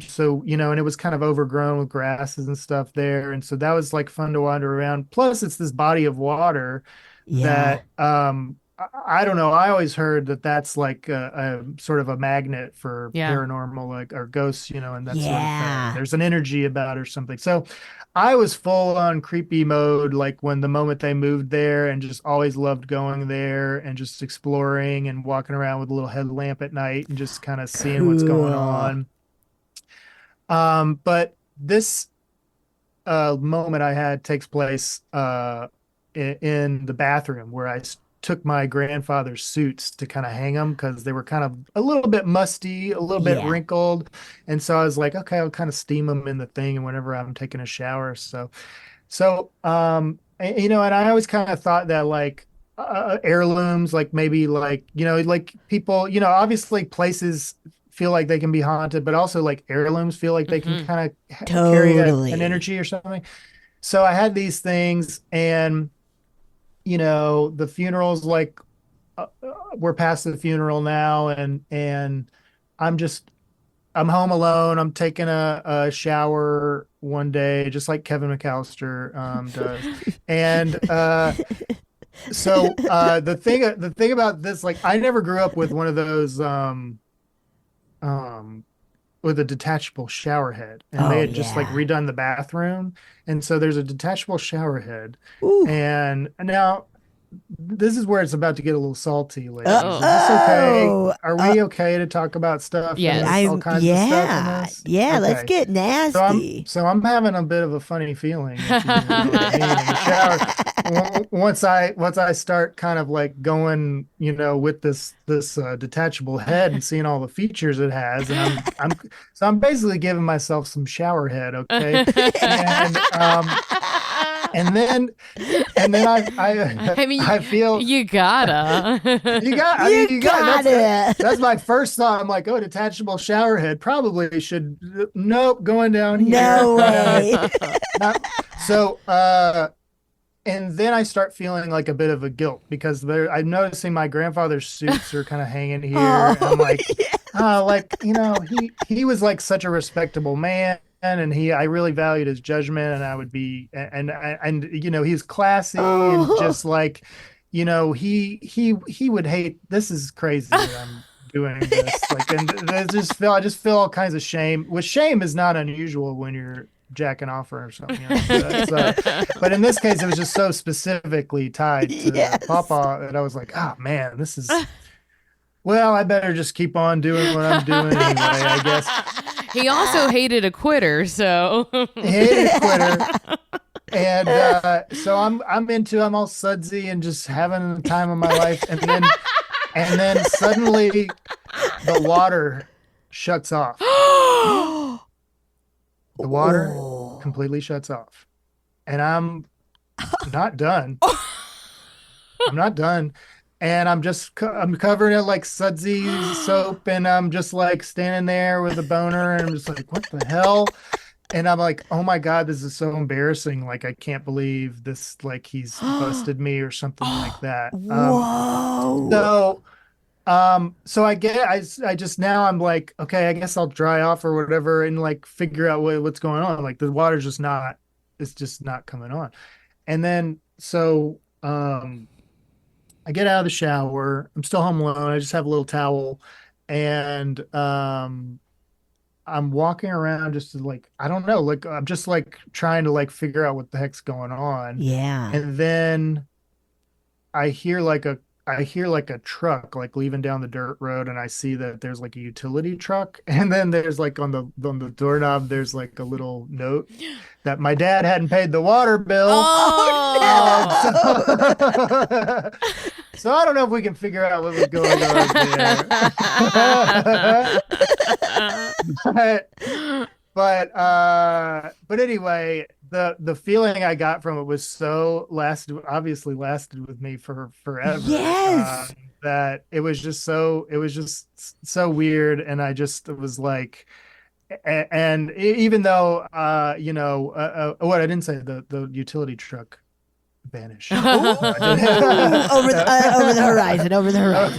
so and it was kind of overgrown with grasses and stuff there, and so that was like fun to wander around. Plus it's this body of water Yeah. that I don't know, I always heard that that's like a sort of a magnet for Yeah. paranormal, like, or ghosts, and that sort of thing. Yeah. There's an energy about it or something. So I was full on creepy mode, like when the moment they moved there, and just always loved going there and just exploring and walking around with a little headlamp at night and just kind of seeing what's going Cool. on. But this moment I had takes place in the bathroom where took my grandfather's suits to kind of hang them because they were kind of a little bit musty, a little bit Yeah. wrinkled. And so I was like, okay, I'll kind of steam them in the thing and whenever I'm taking a shower. And I always kind of thought that like heirlooms, like maybe like, like people, obviously places feel like they can be haunted, but also like heirlooms feel like they can Hmm. kind of carry an Totally. energy or something. So I had these things, and the funerals, like we're past the funeral now, and I'm just I'm home alone. I'm taking a shower one day, just like Kevin McAllister does. And the thing about this, like I never grew up with one of those um with a detachable shower head, and they Oh had just like yeah. redone the bathroom, and so there's a detachable shower head. Ooh. And now this is where it's about to get a little salty, ladies. Oh. Is this okay? Oh. Are we okay to talk about stuff in this, all Yes. I'm kinds of stuff in yeah. this? Yeah, let's Okay. get So I'm nasty. so I'm having a bit of a funny feeling, if you know what I mean, in the shower. Once I start kind of like going, with this detachable head and seeing all the features it has, and I'm basically giving myself some shower head, okay? And and then and then I I mean, I feel you gotta. You you got got that's it. my first thought. I'm like, oh, detachable shower head probably should. Nope, going down here. No way. Not- so and then I start feeling like a bit of a guilt because I'm noticing my grandfather's suits are kind of hanging here, and I'm Oh, like, oh, like, he was like such a respectable man, and I really valued his judgment, and I would be, and he's classy, and oh, just like, he would hate. This is crazy that I'm doing this, like, and I just feel all kinds of shame. Which shame is not unusual when you're jacking off or something, so that's but in this case it was just so specifically tied to yes. Papa that I was like, oh man, this is, well, I better just keep on doing what I'm doing anyway, I guess. He also hated a quitter, so. I hated a quitter. And so I'm all sudsy and just having the time of my life, and then suddenly the water shuts off. The water Oh. completely shuts off, and I'm not done. I'm not done. And I'm covering it like sudsy soap, and I'm just like standing there with a boner, and I'm just like, what the hell? And I'm like, oh my God, this is so embarrassing. Like, I can't believe this, like he's busted me or something like that. Whoa. So so I just now I'm like, okay, I guess I'll dry off or whatever and like figure out what's going on. Like the water's just not, it's just not coming on. And then so I get out of the shower. I'm still home alone. I just have a little towel, and I'm walking around just to like, I don't know, like I'm just like trying to like figure out what the heck's going on. Yeah. And then I hear like a I hear like a truck like leaving down the dirt road, and I see that there's like a utility truck, and then there's like on the doorknob there's like a little note that my dad hadn't paid the water bill. Oh. So, so I don't know if we can figure out what was going on there. but but anyway, the feeling I got from it was obviously lasted with me for forever. Yes. That it was just so weird, and I just was like, and even though what I didn't say, the utility truck vanished. Ooh, over the horizon, over the horizon.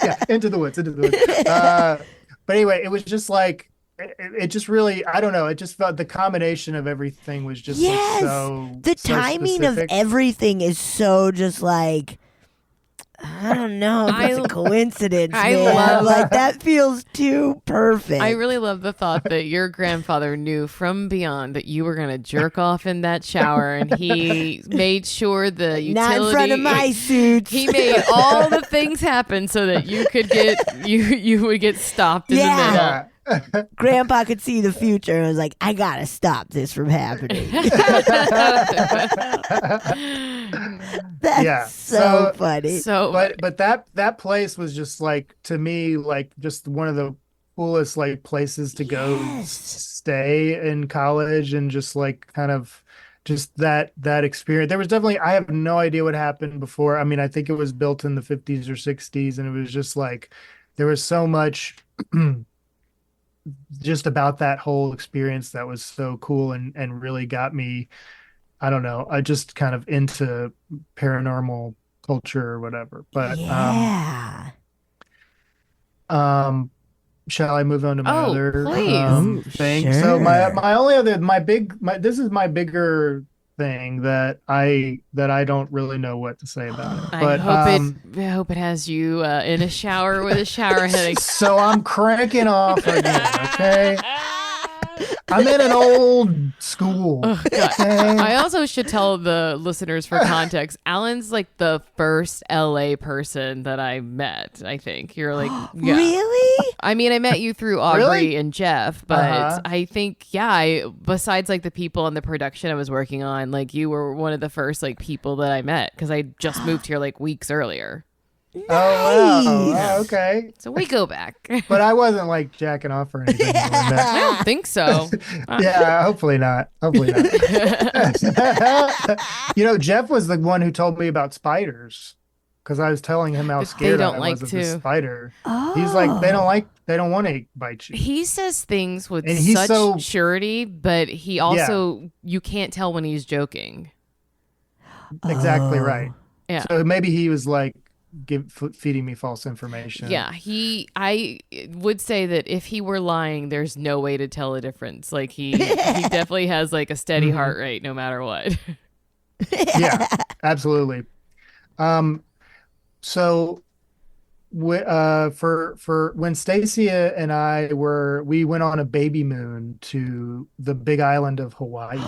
Yeah, into the woods, into the woods. But anyway, it was just like it just really, I don't know, it just felt the combination of everything was just like Yes, so the so timing of specific. everything is so just like I don't know if it's a I coincidence, I man. love Like that feels too perfect. I really love the thought that your grandfather knew from beyond that you were going to jerk off in that shower, and he made sure the utility. Not in front of my suits. He made all the things happen so that you could get you would get stopped in the middle. Yeah. Grandpa could see the future and was like, I gotta stop this from happening. That's Yeah. so funny. So, But that place was just like, to me, like just one of the coolest like places to go Yes. stay in college, and just like kind of just that experience. There was definitely, I have no idea what happened before. I mean, I think it was built in the 50s or 60s, and it was just like there was so much just about that whole experience that was so cool, and really got me, I don't know, I just kind of into paranormal culture or whatever. But Yeah. um shall I move on to my oh, other please. Oh, thing? So my sure. my only other my this is my bigger thing that I don't really know what to say about it. I But hope it has you in a shower with a shower headache. so I'm cranking off again, okay? I'm in an old school. Oh, God. Okay? I also should tell the listeners for context. Alan's like the first LA person that I met. I think you're like, yeah. Really? I mean, I met you through Aubrey Really? and Jeff, but Uh-huh. I think, yeah, besides like the people on the production I was working on, like you were one of the first like people that I met because I just moved here like weeks earlier. Oh, wow. Nice. Oh, okay. So we go back. But I wasn't like jacking off or anything when we I met. don't think so. Yeah, hopefully not. Hopefully not. Jeff was the one who told me about spiders, because I was telling him how But they scared don't I like was of this to. spider. Oh. He's like, they don't want to bite you. He says things with And he's such so- surety, but he also, you can't tell when he's joking. Exactly Oh. right. Yeah. So maybe he was like feeding me false information. Yeah, I would say that if he were lying, there's no way to tell a difference. Like he definitely has like a steady heart rate no matter what. Yeah, absolutely. So for when Stacia and we went on a baby moon to the big island of Hawaii.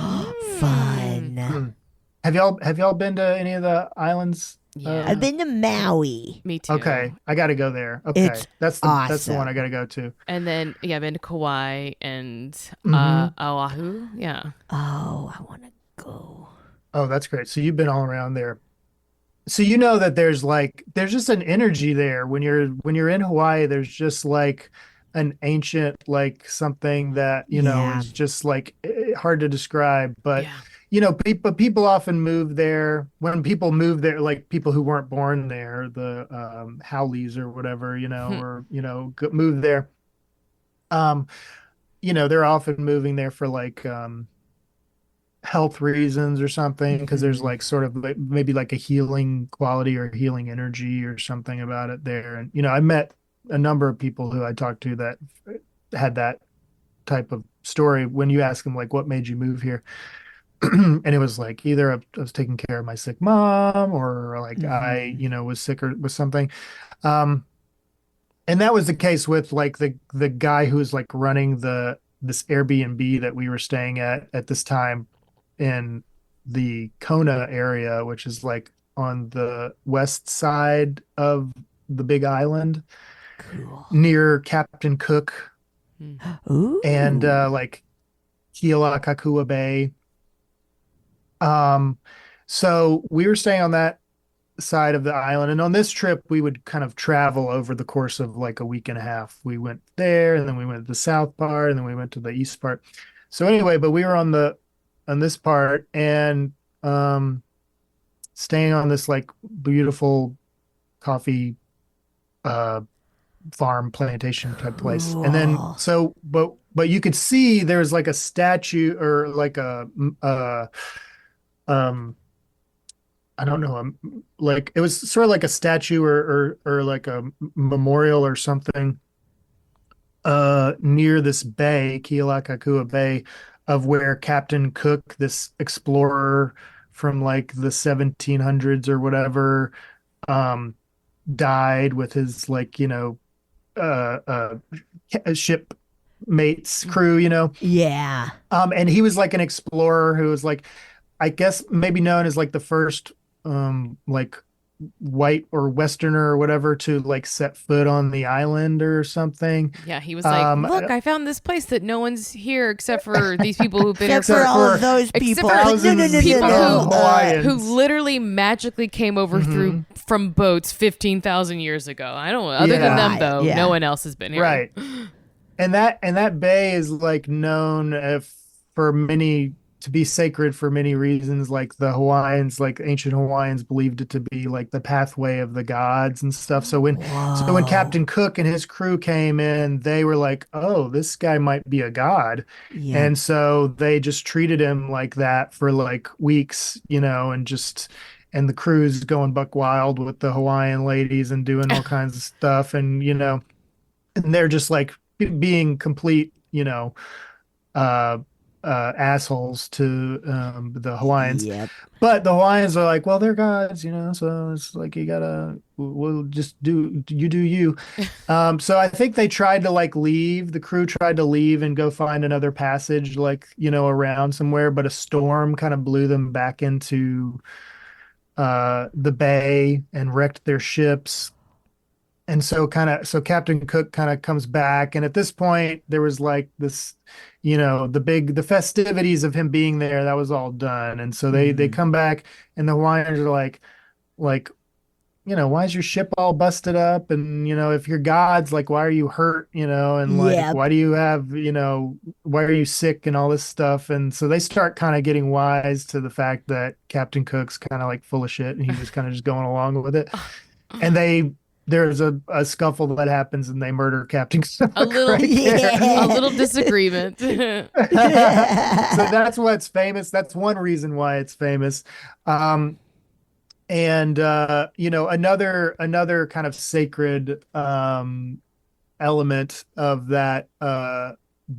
Fun. Have y'all been to any of the islands? Yeah. I've been to Maui. Me too. Okay, I got to go there. Okay, It's that's the awesome. one I got to go to. And then I've been to Kauai and Mhm. Oahu. Yeah. Oh, I want to go. Oh, that's great. So you've been all around there. So you know that there's just an energy there when you're in Hawaii. There's just like an ancient, like something that Yeah. is just like hard to describe. But Yeah. people often move there. When people move there, like people who weren't born there, the Howleys or whatever, or move there. They're often moving there for like health reasons or something, because there's like sort of like maybe like a healing quality or healing energy or something about it there. And I met a number of people who I talked to that had that type of story. When you ask them like, what made you move here? And it was like either I was taking care of my sick mom, or like I was sick or was something. And that was the case with like the guy who was like running this Airbnb that we were staying at this time in the Kona area, which is like on the west side of the Big Island, Cool. near Captain Cook Ooh. and like Kealakekua Bay. So we were staying on that side of the island, and on this trip we would kind of travel over the course of like a week and a half. We went there, and then we went to the south part, and then we went to the east part. So anyway, but we were on this part, and staying on this like beautiful coffee farm plantation type place. And then Cool. so but you could see there's like a statue or like um I don't know, like it was sort of like a statue or like a memorial or something near this bay, Kealakekua Bay, of where Captain Cook, this explorer from like the 1700s or whatever, um died with his like, shipmates crew, Yeah. and he was like an explorer who was like, I guess maybe known as like the first like white or westerner or whatever to like set foot on the island or something. Yeah, he was like, um "Look, I found this place that no one's here except for these people who've been here Except for for all of for those except people. for Like, no, no, no, no, people no. Hawaiians. who literally magically came over through from boats 15,000 years ago. I don't. Other than Yeah. them, Right, though, yeah. no one else has been here. Right. And that bay is like known for many to be sacred for many reasons. Like the Hawaiians, like ancient Hawaiians, believed it to be like the pathway of the gods and stuff. So when Whoa. Captain Cook and his crew came in, they were like, "Oh, this guy might be a god," Yep. and so they just treated him like that for like weeks, and the crew's going buck wild with the Hawaiian ladies and doing all kinds of stuff, and they're just like being complete, uh, assholes to the Hawaiians. Yep. But the Hawaiians are like, well, they're gods, so it's like we'll just do you. So I think they tried to like leave, the crew tried to leave and go find another passage, like, around somewhere, but a storm kind of blew them back into the bay and wrecked their ships. And so Captain Cook kind of comes back, and at this point there was like this, the festivities of him being there, that was all done. And so they Mhm. come back, and the Hawaiians are like, why is your ship all busted up? And if you're gods, like, why are you hurt? And like, Yep. why do you have, why are you sick and all this stuff? And so they start kind of getting wise to the fact that Captain Cook's kind of like full of shit, and he was kind of just going along with it. And there's a scuffle that happens, and they murder Captain A Cook little, right a there. Yeah. little disagreement. So that's why it's famous. That's one reason why it's famous. Um, and another kind of sacred element of that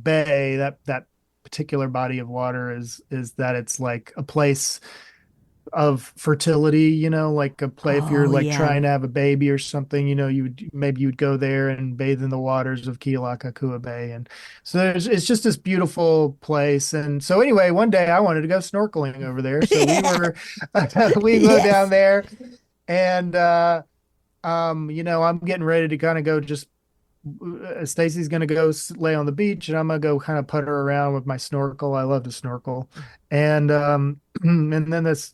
bay, that particular body of water, is that it's like a place of fertility, like a play, if you're Oh, like yeah. trying to have a baby or something, you would go there and bathe in the waters of Kealakekua Bay. And so it's just this beautiful place. And so anyway, one day I wanted to go snorkeling over there. So we go down Yes. there, and I'm getting ready to kind of go just Stacy's gonna go lay on the beach, and I'm gonna go kind of putter around with my snorkel. I love to snorkel. And and then this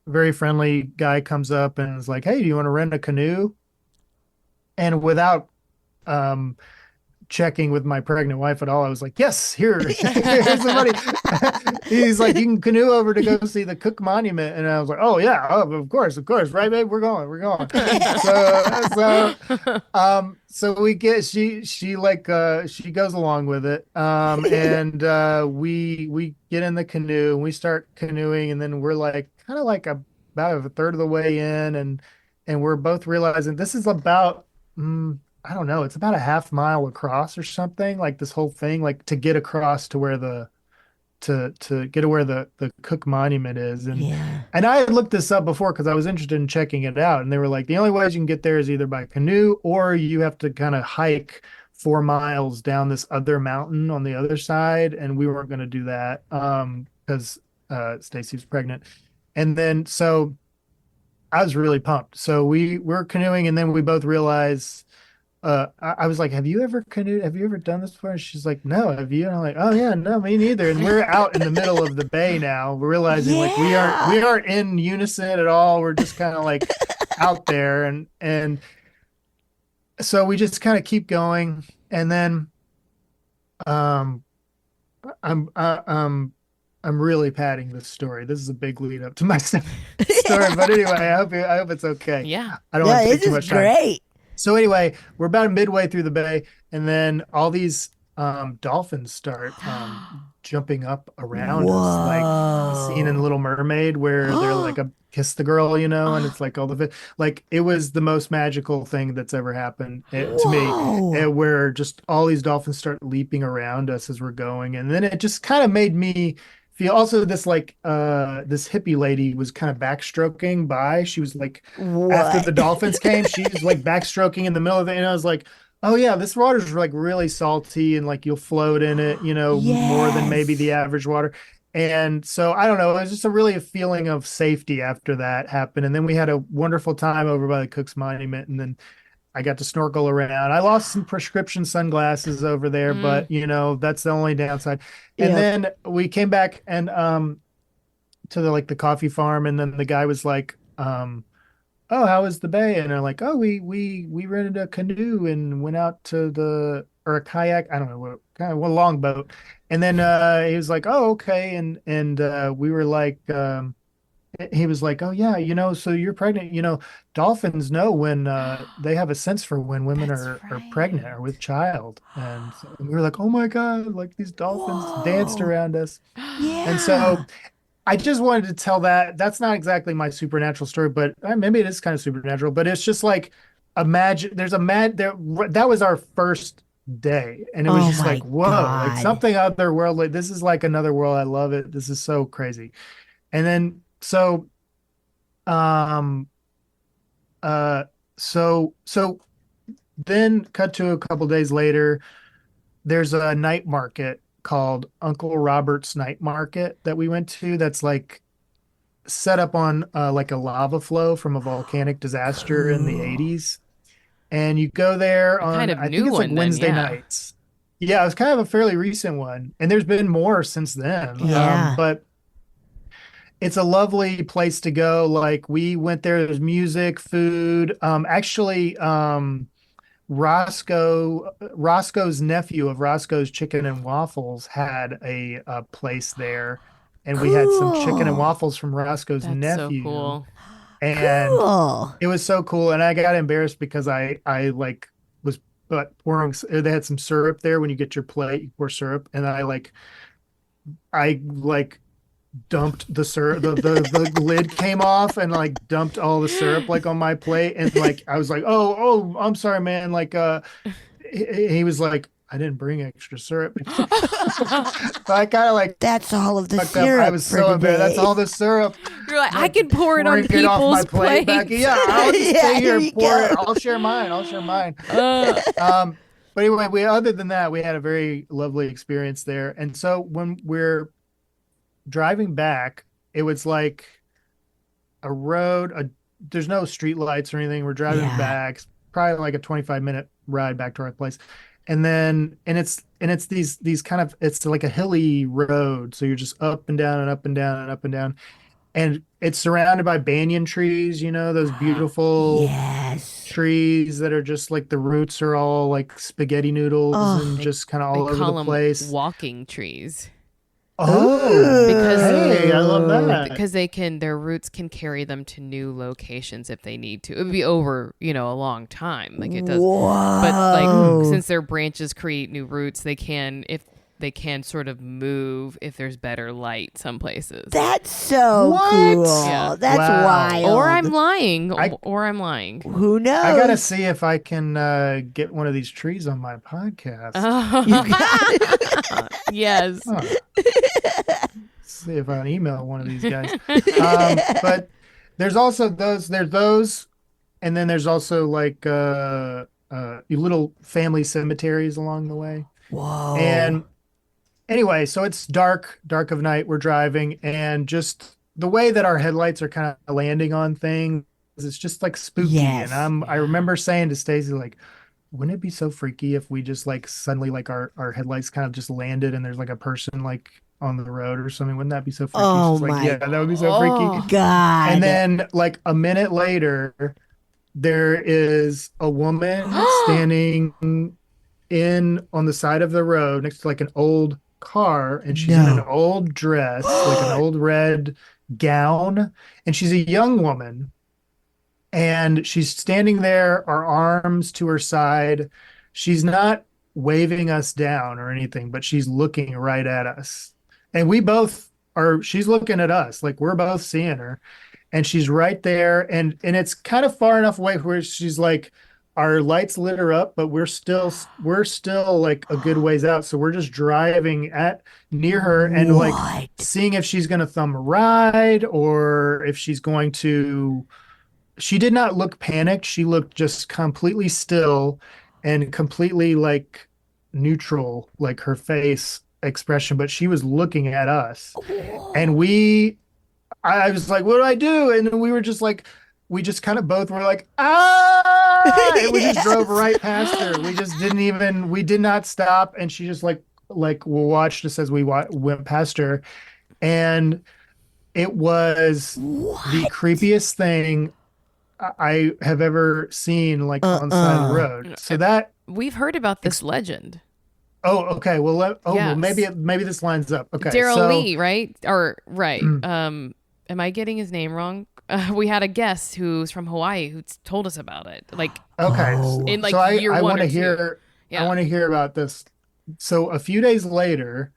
very friendly guy comes up and is like, "Hey, do you want to rent a canoe?" And without um, checking with my pregnant wife at all, I was like, "Yes, here's the money." He's like, "You can canoe over to go see the Cook Monument," and I was like, "Oh yeah, oh, of course, right, babe, we're going." So we get she like she goes along with it, and we get in the canoe and we start canoeing, and then we're like kind of like about a third of the way in, and we're both realizing this is about I don't know, it's about a half mile across or something, like this whole thing, like to get across to where to get to where the Cook Monument is. and Yeah. and I had looked this up before because I was interested in checking it out, and they were like, the only ways you can get there is either by canoe or you have to kind of hike 4 miles down this other mountain on the other side, and we weren't going to do that because Stacy was pregnant. And then so I was really pumped. So we were canoeing, and then we both realized, I was like, "Have you ever canoed? Have you ever done this before?" And she's like, "No, have you?" And I'm like, "Oh yeah, no, me neither." And we're out in the middle of the bay now. We're realizing like we aren't Yeah. we aren't in unison at all. We're just kind of like out there, and so we just kind of keep going. And then um I'm uh, um I'm really padding this story. This is a big lead up to my story, but anyway, I hope it's okay. Yeah. I don't No, want to take this too is much time. great. So anyway, we're about midway through the bay, and then all these dolphins start jumping up around us, like the scene in Whoa. Little Mermaid where they're like a kiss the girl, and it's like all like it was the most magical thing that's ever happened to me, Whoa. where just all these dolphins start leaping around us as we're going, and then it just kind of made me feel also this like this hippie lady was kind of backstroking by. She was like after the What? dolphins came, she's like backstroking in the middle of it, and I was like, oh yeah, this water's like really salty and like you'll float in it, more than maybe the Yes. average water. And so I don't know, it was just a feeling of safety after that happened. And then we had a wonderful time over by the Cook's Monument, and then I got to snorkel around. I lost some prescription sunglasses over there, Mm. but that's the only downside. And Yep. then we came back and to the coffee farm, and then the guy was like, "Oh, how was the bay?" And they're like, "Oh, we rented a canoe and went out to the or a kayak. I don't know what kind of a longboat." And then he was like, "Oh, okay." And we were like, he was like, "Oh yeah, so you're pregnant. Dolphins know when they have a sense for when women That's are pregnant right. or with child." And we were like, "Oh my God!" Like these dolphins danced Whoa. around us. And Yeah. so I just wanted to tell that. That's not exactly my supernatural story, but maybe it is kind of supernatural. But it's just like imagine there's a mad there. That was our first day, and it was Oh just like my whoa, like God. something otherworldly. This is like another world. I love it. This is so crazy. And then um uh so then cut to a couple days later. There's a night market called Uncle Robert's Night Market that we went to. That's like set up on like a lava flow from a volcanic disaster in the Cool. 80s. And you go there A kind on, of I think new it's like one then, Wednesday yeah. nights. Yeah, it was kind of a fairly recent one. And there's been more since then. Yeah. But it's a lovely place to go. Like we went there, there's music, food. Actually, Roscoe's nephew of Roscoe's Chicken and Waffles had a place there, and we had some chicken and Cool. waffles from Roscoe's That's so nephew, cool. and Cool. it was so cool. And I got embarrassed because I like was pouring. They had some syrup there when you get your plate, you pour syrup, and I dumped the syrup. The lid came off and like dumped all the syrup like on my plate, and like I was like, oh, I'm sorry, man. Like he was like, I didn't bring extra syrup. So I kind of like That's all of the fucked up. I syrup was for so embarrassed. That's today. all the syrup. You're like, I Like can pour it on pouring it off my people's plate back. plates. Yeah, I'll just Yeah, stay here here and you pour go. it. I'll share mine. I'll share mine. uh, Um, but anyway, we other than that, we had a very lovely experience there. And so when we're driving back, it was like a road, there's no street lights or anything. We're driving Yeah. back, probably like a 25-minute ride back to our place. And it's these kind of it's like a hilly road. So you're just up and down and up and down and up and down. And it's surrounded by banyan trees, those beautiful Yes. trees that are just like the roots are all like spaghetti noodles Oh. and they just kind of they all over the call them place. walking trees Oh, because hey, I love Ooh. that. their roots can carry them to new locations if they need to. It would be over, a long time, like it does. But like Whoa. since their branches create new roots, they can sort of move if there's better light some places. That's so What? cool. Yeah. That's Wow. Or I'm wild. lying. I Or I'm lying. Who I gotta knows? see if I can get one of these trees on my podcast. You got Yes. Huh. See if I can email one of these guys. But there's those, and then there's also like little family cemeteries along the way. Whoa. And anyway, so it's dark of night. We're driving, and just the way that our headlights are kind of landing on things, it's just like spooky. And Yes. I Yeah. remember saying to Stacey, like, wouldn't it be so freaky if we just like suddenly like our headlights kind of just landed and there's like a person like on the road or something? Wouldn't that be so freaky? Oh She's like, yeah, my that would be so freaky. Oh. And God. then like a minute later, there is a woman standing in on the side of the road next to like an old car, and she's in an No. old dress, like an old red gown, and she's a young woman. and she's standing there, our arms to her side. She's not waving us down or anything, but she's looking right at us. And we both are, she's looking at us, like we're both seeing her. And she's right there. And it's kind of far enough away where she's like, our lights lit her up, but we're still like a good ways out. So we're just driving at near her and like What? seeing if she's gonna thumb a ride or if she's going to. She did not look panicked. She looked just completely still and completely like neutral, like her face expression, but she was looking at us. And I was like, what do I do? And we were just like, we just kind of both were like, ah, and we just drove Yes. right past her. We just didn't even, we did not stop. And she just like watched us as we went past her. And it was the What? creepiest thing I have ever seen like on the side of the Uh-uh. road. So that, We've heard about this legend. oh, okay. Well, Yes. maybe this lines up. Okay. Daryl So, Lee, right? Or right. Am I getting his name wrong? We had a guest who's from Hawaii who told us about it. Like okay. Oh. in like So year I one want or to two. hear, I Yeah. want to hear about this. So a few days later,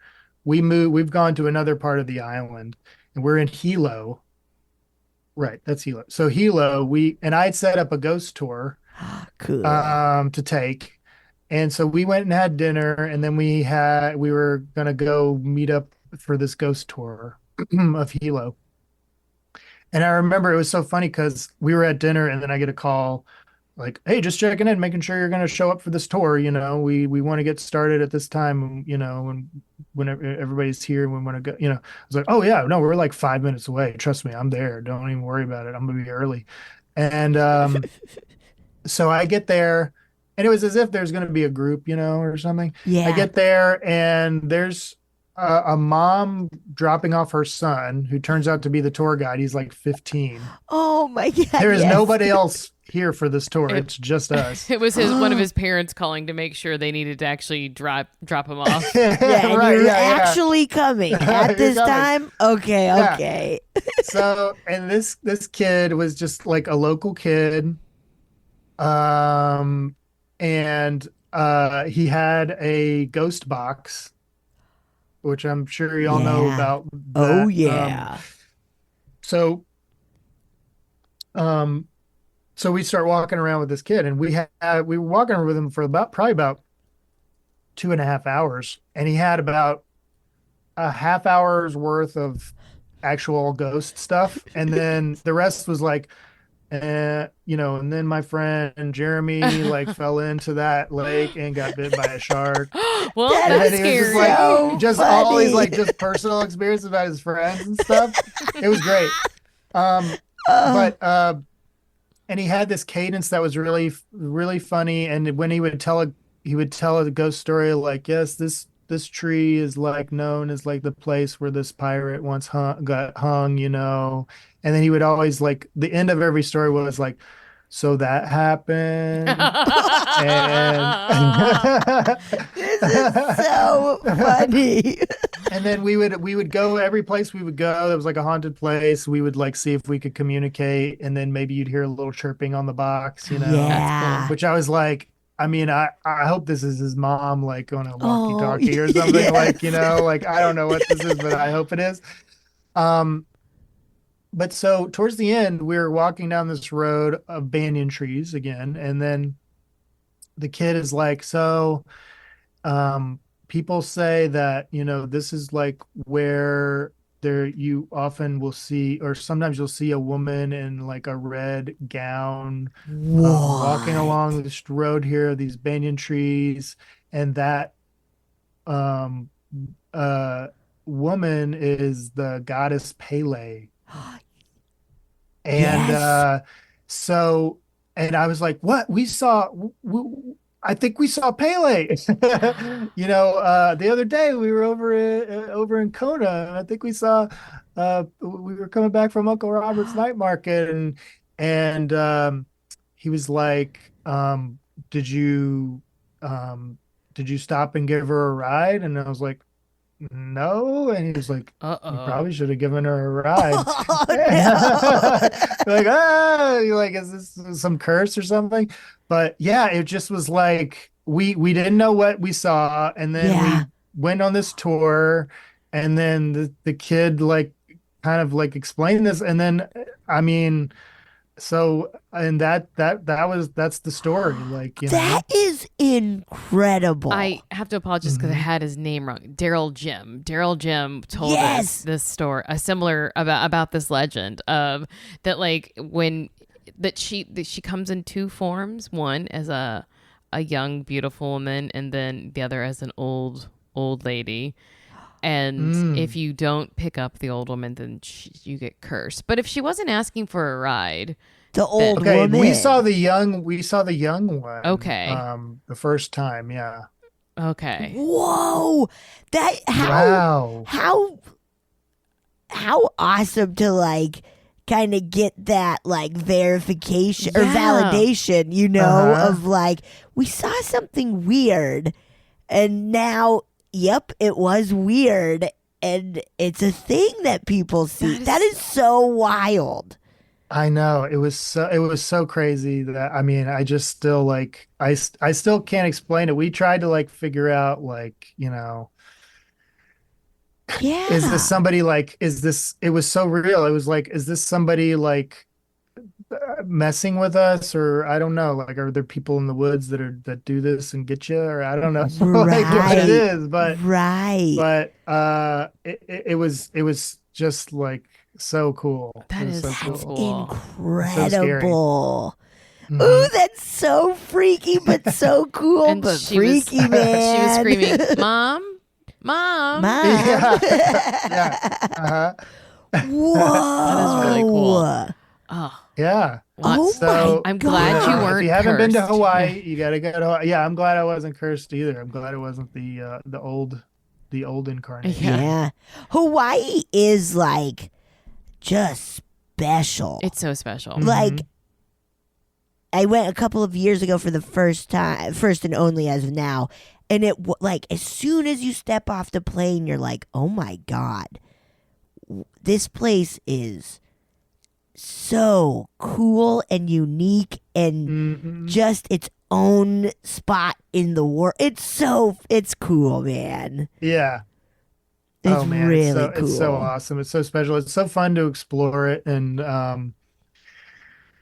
we've gone to another part of the island and we're in Hilo. Right. That's Hilo. So Hilo, and I had set up a ghost tour Cool. to take. And so we went and had dinner, and then we were gonna go meet up for this ghost tour of Hilo. And I remember it was so funny because we were at dinner, and then I get a call like, "Hey, just checking in, making sure you're gonna show up for this tour. We want to get started at this time. And whenever everybody's here, we want to go. I was like, "Oh yeah, no, we're like 5 minutes away. Trust me, I'm there. Don't even worry about it. I'm gonna be early." And so I get there, and it was as if there's going to be a group, or something. I Yeah. get there, and there's a mom dropping off her son, who turns out to be the tour guide. He's like 15. Oh my God. There is Yes. nobody else here for this tour. It, It's just us. it was his one of his parents calling to make sure they needed to actually drop him off. Yeah, and Right, you're yeah, yeah. actually coming at You're this coming. time? Okay, Yeah. okay. So, and this kid was just like a local kid. Um, and he had a ghost box, which I'm sure y'all know Yeah. about Oh that. yeah. So um, so we start walking around with this kid, and we were walking with him for probably about 2.5 hours, and he had about a half hour's worth of actual ghost stuff, and then the rest was like, and then my friend Jeremy like fell into that lake and got bit by a shark. Well, That And that's then he was just scary. like, So just all these funny. like just personal experiences about his friends and stuff. It was great. Um, Uh, but and he had this cadence that was really, really funny. And when he would tell a ghost story like, yes, this tree is like known as like the place where this pirate once got hung. And then he would always like the end of every story was like, so that happened. And this is so funny. and then we would go every place we would go. There was like a haunted place. We would like see if we could communicate, and then maybe you'd hear a little chirping on the box. Yeah. Which I was like, I mean, I hope this is his mom, like on a Oh, walkie-talkie or something, yes. like like I don't know what this is, but I hope it is. Um, but so towards the end, we were walking down this road of banyan trees again, and then the kid is like, so people say that this is like where there you often will see, or sometimes you'll see a woman in like a red gown walking What? along this road here, these banyan trees, and that um uh woman is the goddess Pele. And Yes. so, and I was like, what? I think we saw Pele. The other day we were over in Kona, and I think we were coming back from Uncle Robert's night market, and he was like, did you um, did you stop and give her a ride? And I was like, no. And he was like, you Uh-oh. probably should have given her a ride. Oh no. Like, ah, you're like, is this some curse or something? But yeah, it just was like we didn't know what we saw, and then Yeah. we went on this tour, and then the kid like kind of like explained this, and then I mean, so and that's the story, like, That is incredible. I have to apologize because I Mhm. had his name wrong. Daryl Jim told us Yes. this story, a similar about this legend of that, like that she comes in two forms. One as a young beautiful woman, and then the other as an old lady. And if you don't pick up the old woman, then you get cursed. But if she wasn't asking for a ride, The old Okay, woman. we saw the young one. Okay. The first time, yeah. okay. Whoa. That Wow. how awesome to like kind of get that like verification or Yeah. validation, Uh-huh. of like we saw something weird and now yep, it was weird and it's a thing that people see. That is so wild. I know. It was so crazy that I mean, I just still like I still can't explain it. We tried to like figure out like, Yeah. is this somebody like is this it was so real. It was like, is this somebody like messing with us, or I don't know, like are there people in the woods that do this and get you, or I don't know like what it is, Right. but it was just like so cool. That It was is so That's cool. incredible. Ooh, Mhm. that's so freaky, but so cool, And but she was- freaky, man. She was screaming, "Mom, Mom!" Mom. Yeah. Yeah. Uh-huh. Whoa. That is really cool. Oh, Yeah. Oh So, my I'm glad you God. weren't. if you haven't been to cursed. Hawaii, you gotta go to Hawaii. Yeah, I'm glad I wasn't cursed either. I'm glad it wasn't the old incarnation. Yeah. Hawaii is like just special. It's so special. Mhm. Like I went a couple of years ago for the first time, first and only as of now, and like as soon as you step off the plane, you're like, oh my God, this place is so cool and unique and Mhm. just its own spot in the world. It's cool, man. Yeah. It's Oh man, really cool. it's so awesome. It's so special. It's so fun to explore it. And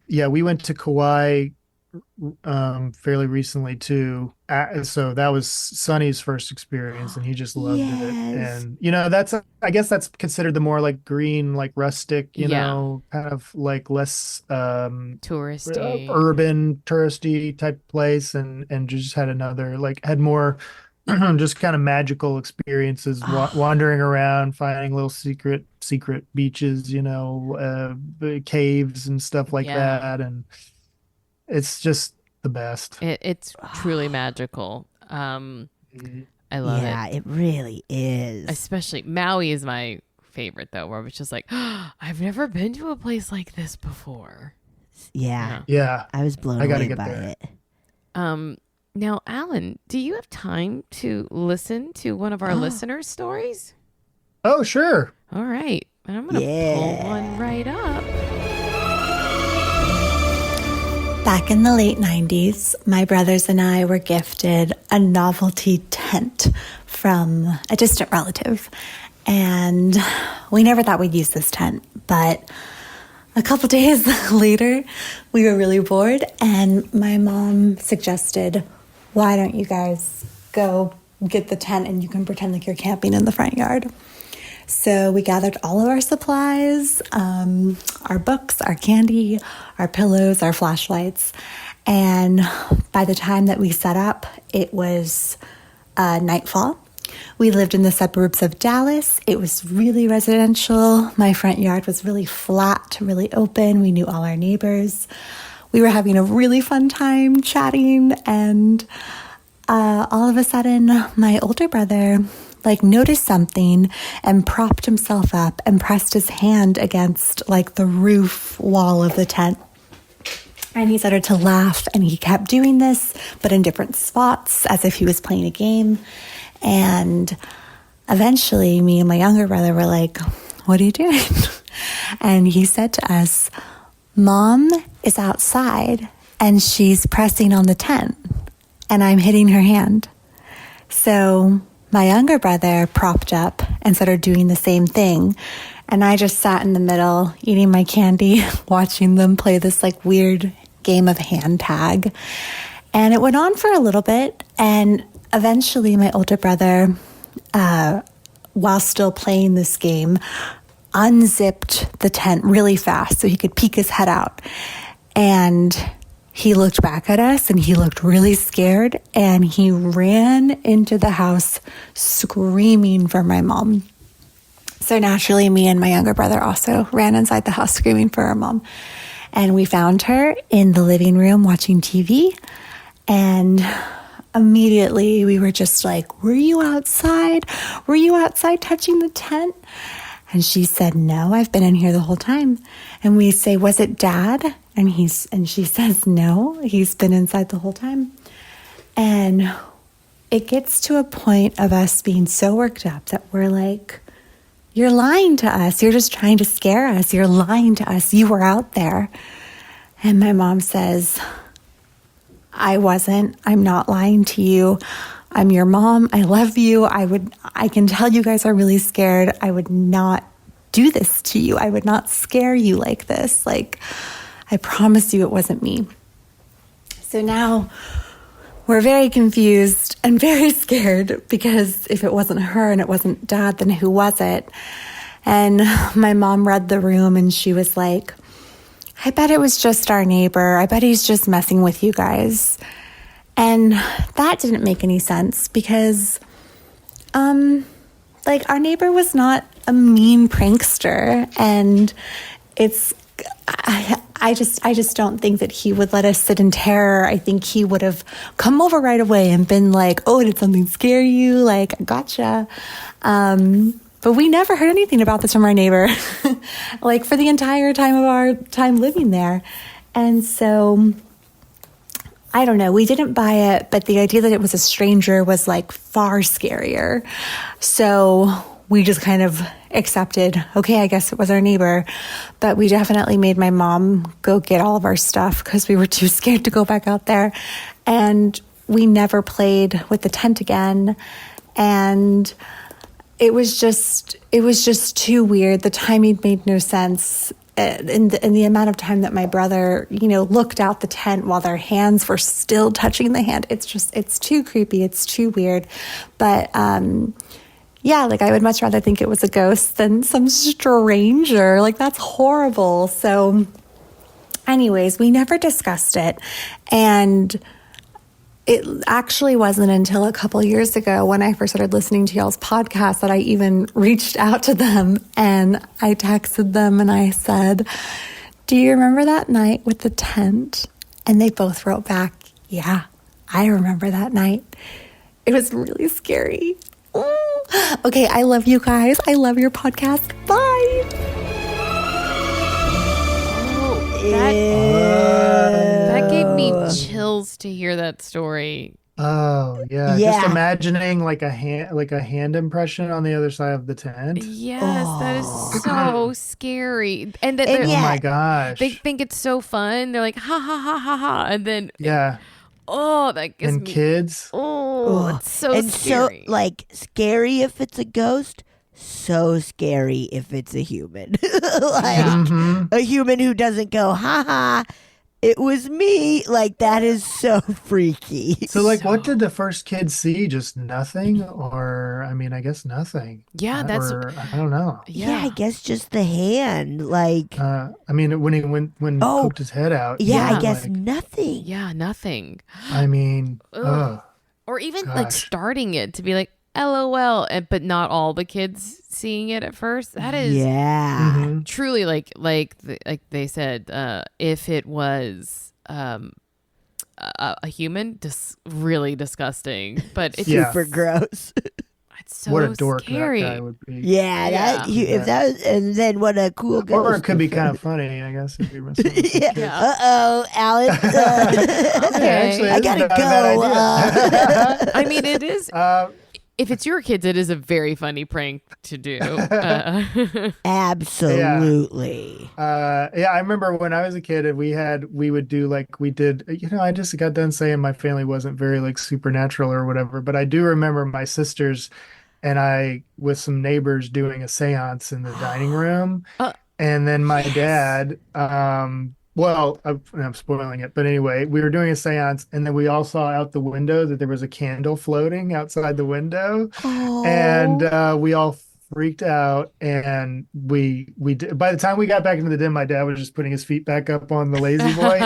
yeah, we went to Kauai fairly recently too. So that was Sonny's first experience, and he just loved it. Yes. And that's I guess that's considered the more like green, like rustic, Yeah. kind of like less Touristy. urban, touristy type place, and just had more just kind of magical experiences, wandering around, finding little secret beaches, caves and stuff like Yeah. that, and it's just the best. It's truly magical. I love Yeah, it. it really is. Especially Maui is my favorite though, where it's just like, I've never been to a place like this before. Yeah. Yeah, I was blown I gotta away get by there. it. Now, Alan, do you have time to listen to one of our listeners' stories? oh sure. All right. I'm going to Yeah. pull one right up. Back in the late 90s, my brothers and I were gifted a novelty tent from a distant relative. And we never thought we'd use this tent. But a couple days later, we were really bored. And my mom suggested, why don't you guys go get the tent and you can pretend like you're camping in the front yard. So we gathered all of our supplies, our books, our candy, our pillows, our flashlights. And by the time that we set up, it was nightfall. We lived in the suburbs of Dallas. It was really residential. My front yard was really flat, really open. We knew all our neighbors. We were having a really fun time chatting. And all of a sudden, my older brother noticed something and propped himself up and pressed his hand against the roof wall of the tent. And he started to laugh, and he kept doing this, but in different spots, as if he was playing a game. And eventually, me and my younger brother were like, what are you doing? And he said to us, Mom is outside and she's pressing on the tent and I'm hitting her hand. So my younger brother propped up and started doing the same thing. And I just sat in the middle eating my candy, watching them play this like weird game of hand tag. And it went on for a little bit. And eventually my older brother, while still playing this game, unzipped the tent really fast so he could peek his head out. And he looked back at us and he looked really scared and he ran into the house screaming for my mom. So naturally, me and my younger brother also ran inside the house screaming for our mom. And we found her in the living room watching TV. And immediately we were just like, were you outside? Were you outside touching the tent? And she said, no, I've been in here the whole time. And we say, was it Dad? And she says, no, he's been inside the whole time. And it gets to a point of us being so worked up that we're like, you're lying to us. You're just trying to scare us. You're lying to us. You were out there. And my mom says, I wasn't. I'm not lying to you. I'm your mom. I love you. I can tell you guys are really scared. I would not do this to you. I would not scare you like this. Like, I promise you it wasn't me. So now we're very confused and very scared because if it wasn't her and it wasn't Dad, then who was it? And my mom read the room and she was like, I bet it was just our neighbor. I bet he's just messing with you guys. And that didn't make any sense because, our neighbor was not a mean prankster. And I just don't think that he would let us sit in terror. I think he would have come over right away and been like, oh, did something scare you? Like, gotcha. But we never heard anything about this from our neighbor, like for the entire time of our time living there. And so, I don't know, we didn't buy it, but the idea that it was a stranger was like far scarier. So we just kind of accepted, okay, I guess it was our neighbor. But we definitely made my mom go get all of our stuff because we were too scared to go back out there. And we never played with the tent again. And it was just too weird. The timing made no sense. In the amount of time that my brother, looked out the tent while their hands were still touching the hand. It's too creepy. It's too weird. But, I would much rather think it was a ghost than some stranger. Like, that's horrible. So anyways, we never discussed it. And it actually wasn't until a couple years ago when I first started listening to y'all's podcast that I even reached out to them and I texted them and I said, do you remember that night with the tent? And they both wrote back, yeah, I remember that night. It was really scary. Ooh. Okay, I love you guys. I love your podcast. Bye. That gave me chills to hear that story. Oh, yeah. Just imagining like a hand impression on the other side of the tent. Yes, that is so scary. And that oh my gosh. They think it's so fun. They're like, ha ha ha ha ha. And then that gives me kids. Oh, it's so and scary. So scary if it's a ghost. So scary if it's a human. A human who doesn't go, ha ha, it was me. Like, that is so freaky. So what did the first kid see? Just nothing? Or, I guess nothing. Yeah, I don't know. Yeah, I guess just the hand. When he poked his head out. Yeah, I guess nothing. Yeah, nothing. Or even starting it to be like, LOL, but not all the kids seeing it at first. That is truly like they said, if it was a human, really disgusting. But it's super gross. It's so what a dork scary. that guy would be. If that was, and then what a cool ghost. Or it could be kind of funny, I guess, if you were Alan. Okay. Actually, I gotta go. I mean, it is. if it's your kids, it is a very funny prank to do. Yeah. Absolutely. Yeah, I remember when I was a kid and we would do like we did, I just got done saying my family wasn't very like supernatural or whatever, but I do remember my sisters and I with some neighbors doing a seance in the dining room. uh, And then my yes. dad, well, I'm spoiling it, but anyway, we were doing a seance, and then we all saw out the window that there was a candle floating outside the window, and Oh, we all freaked out. And we did, by the time we got back into the den, my dad was just putting his feet back up on the lazy boy,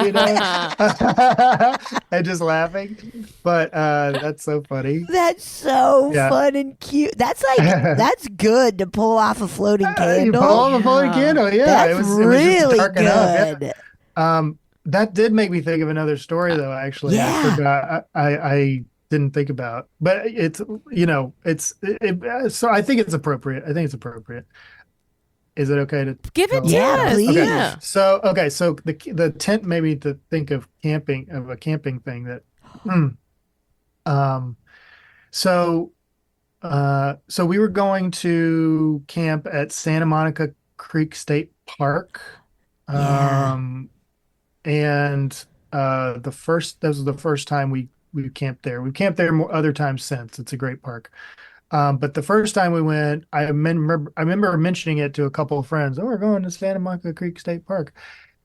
and just laughing. But that's so funny. that's so Yeah. fun and cute. That's good to pull off a floating You pull candle. on the floating Yeah. candle. Yeah, That's it was just really dark enough. Yeah. good. That did make me think of another story though, actually. I Yeah. forgot. I didn't think about, but it's, so I think it's appropriate. I think it's appropriate. Is it okay to Give it tell to the Yeah, us. story? Okay. please. Yeah. So the tent made me to think of a camping thing that, um, so, so we were going to camp at Santa Monica Creek State Park. Yeah. Um, and that was the first time we camped there. We've camped there more other times since. It's a great park. But the first time we went, I remember mentioning it to a couple of friends. Oh, we're going to Santa Monica Creek State Park,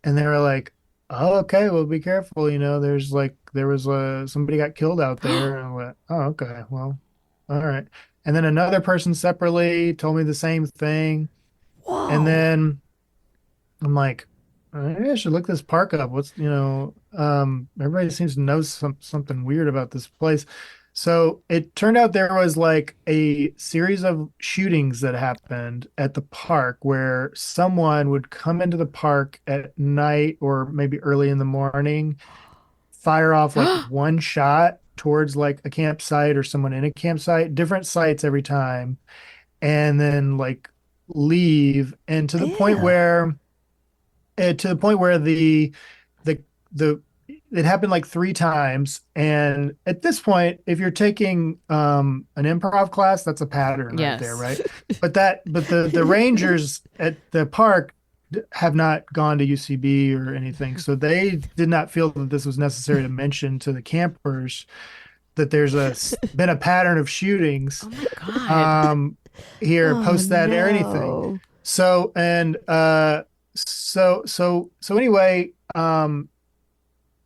and they were like, "Oh, okay, well, be careful. There was somebody got killed out there." And I went, "Oh, okay, well, all right." And then another person separately told me the same thing, and Whoa. then I'm like, maybe I should look this park up. Everybody seems to know something weird about this place. So it turned out there was like a series of shootings that happened at the park where someone would come into the park at night or maybe early in the morning, fire off like one shot towards like a campsite or someone in a campsite, different sites every time, and then like leave. And Ew. to the point where the the it happened like three times. And at this point, if you're taking an improv class, that's a pattern right there, Yes. right? But the rangers at the park have not gone to UCB or anything, so they did not feel that this was necessary to mention to the campers that been a pattern of shootings Oh my God. um here Oh post that or anything. no. So and so anyway,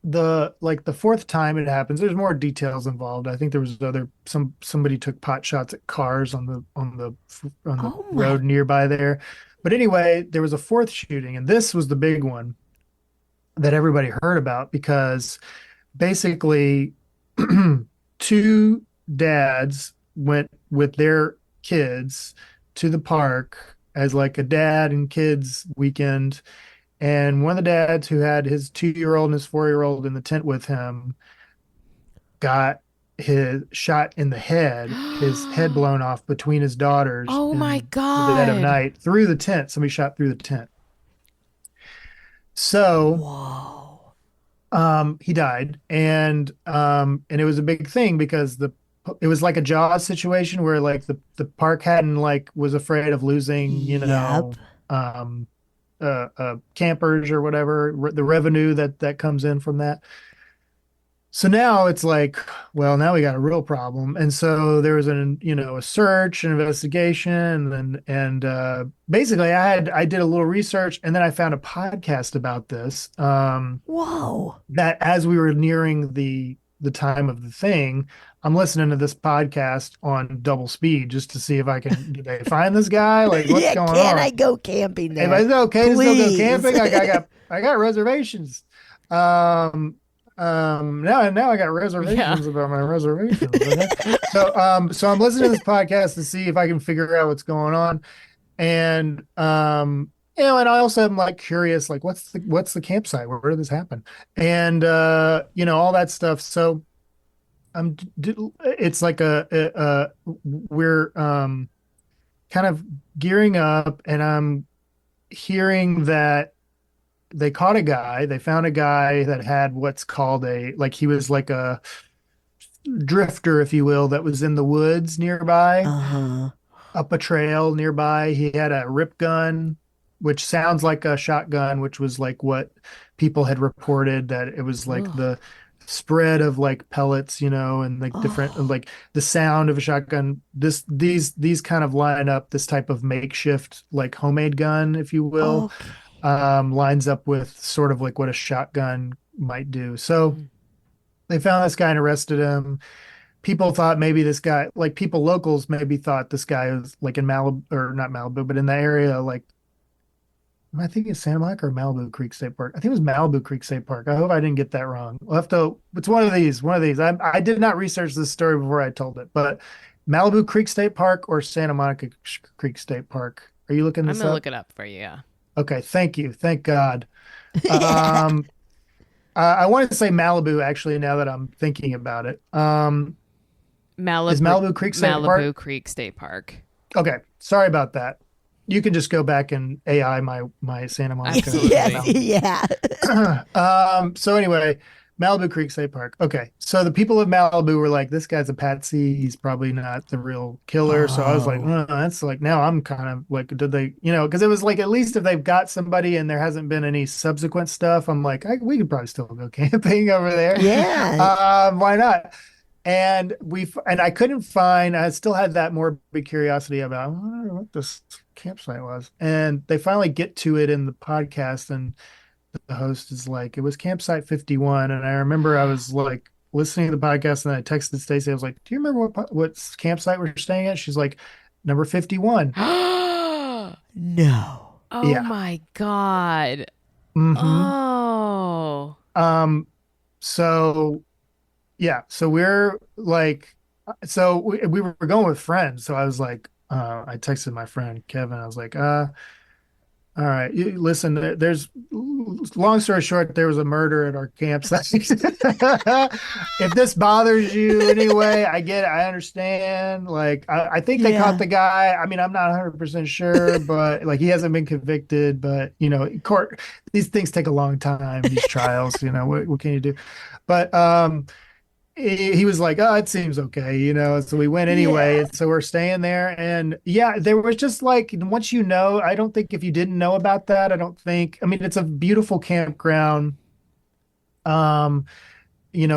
the fourth time it happens, there's more details involved. I think there was somebody took pot shots at cars on the Oh my. road nearby there. But anyway, there was a fourth shooting, and this was the big one that everybody heard about because basically two dads went with their kids to the park as like a dad and kids weekend. And one of the dads who had his 2-year-old and his 4-year-old in the tent with him got his shot in the head, his head blown off between his daughters Oh my in the dead of God. night through the tent. Somebody shot through the tent. So Whoa. he died, and it was a big thing because it was like a Jaws situation where like the park hadn't like was afraid of losing, Yep. um campers or whatever, the revenue that comes in from that. So now it's like, well, now we got a real problem. And so there was a search and investigation, and basically I did a little research, and then I found a podcast about this. Whoa. That as we were nearing the time of the thing, I'm listening to this podcast on double speed just to see if did they find this guy? Like, what's Yeah, going can on? I go camping If there? it's okay to still go Please. camping, I got reservations. Um, now I got Yeah. reservations about my reservations. Okay. So I'm listening to this podcast to see if I can figure out what's going on. And and I also am like curious, like what's the campsite? Where did this happen? And all that stuff. So it's like we're kind of gearing up, and I'm hearing that they found a guy that had what's called he was like a drifter, if you will, that was in the woods nearby, Uh-huh. up a trail nearby. He had a rip gun, which sounds like a shotgun, which was like what people had reported, that it was like Ugh. the spread of like pellets, and like different, Oh, like the sound of a shotgun. These kind of line up, this type of makeshift like homemade gun, if you will, okay. lines up with sort of like what a shotgun might do. So Mm. they found this guy and arrested him. People thought maybe this guy, like people locals maybe thought this guy was like in Malibu, or not Malibu, but in the area, like I think it's Santa Monica or Malibu Creek State Park. I think it was Malibu Creek State Park. I hope I didn't get that wrong. We'll have to, it's one of these, one of these. I did not research this story before I told it, but Malibu Creek State Park or Santa Monica Creek State Park. Are you looking I'm this gonna up? look it up for you. Yeah. Okay, thank you. Thank God. Yeah. Um, I wanted to say Malibu actually, now that I'm thinking about it. Is Malibu Creek State Malibu Park? Creek State Park. Okay, sorry about that. You can just go back and AI my Santa Monica or Absolutely. Yes. Malibu. Yeah. So anyway, Malibu Creek State Park. Okay. So the people of Malibu were like, this guy's a patsy. He's probably not the real killer. So I was like, Oh. that's like, now I'm kind of like, did they, because it was like, at least if they've got somebody and there hasn't been any subsequent stuff, I'm like, we could probably still go camping over there. Yeah. Why not? And I couldn't find, I still had that morbid curiosity about, I wonder what this campsite was. And they finally get to it in the podcast, and the host is like, it was campsite 51. And I remember I was like listening to the podcast, and I texted Stacey. I was like, do you remember what campsite we're staying at? She's like, number 51. Oh No. Yeah. my God. Mm-hmm. Oh. So yeah, so we're like, so we were going with friends. So I was like, I texted my friend Kevin. I was like, all right, listen, there's long story short, there was a murder at our campsite. If this bothers you anyway, I get it, I understand. Like, I think they caught Yeah. the guy. I mean, I'm not 100% sure, but like he hasn't been convicted. But court, these things take a long time, these trials. What can you do? But he was like, oh, it seems okay, so we went anyway. Yeah. And so we're staying there. And yeah, there was just like, once I don't think if you didn't know about that, I mean, it's a beautiful campground, um,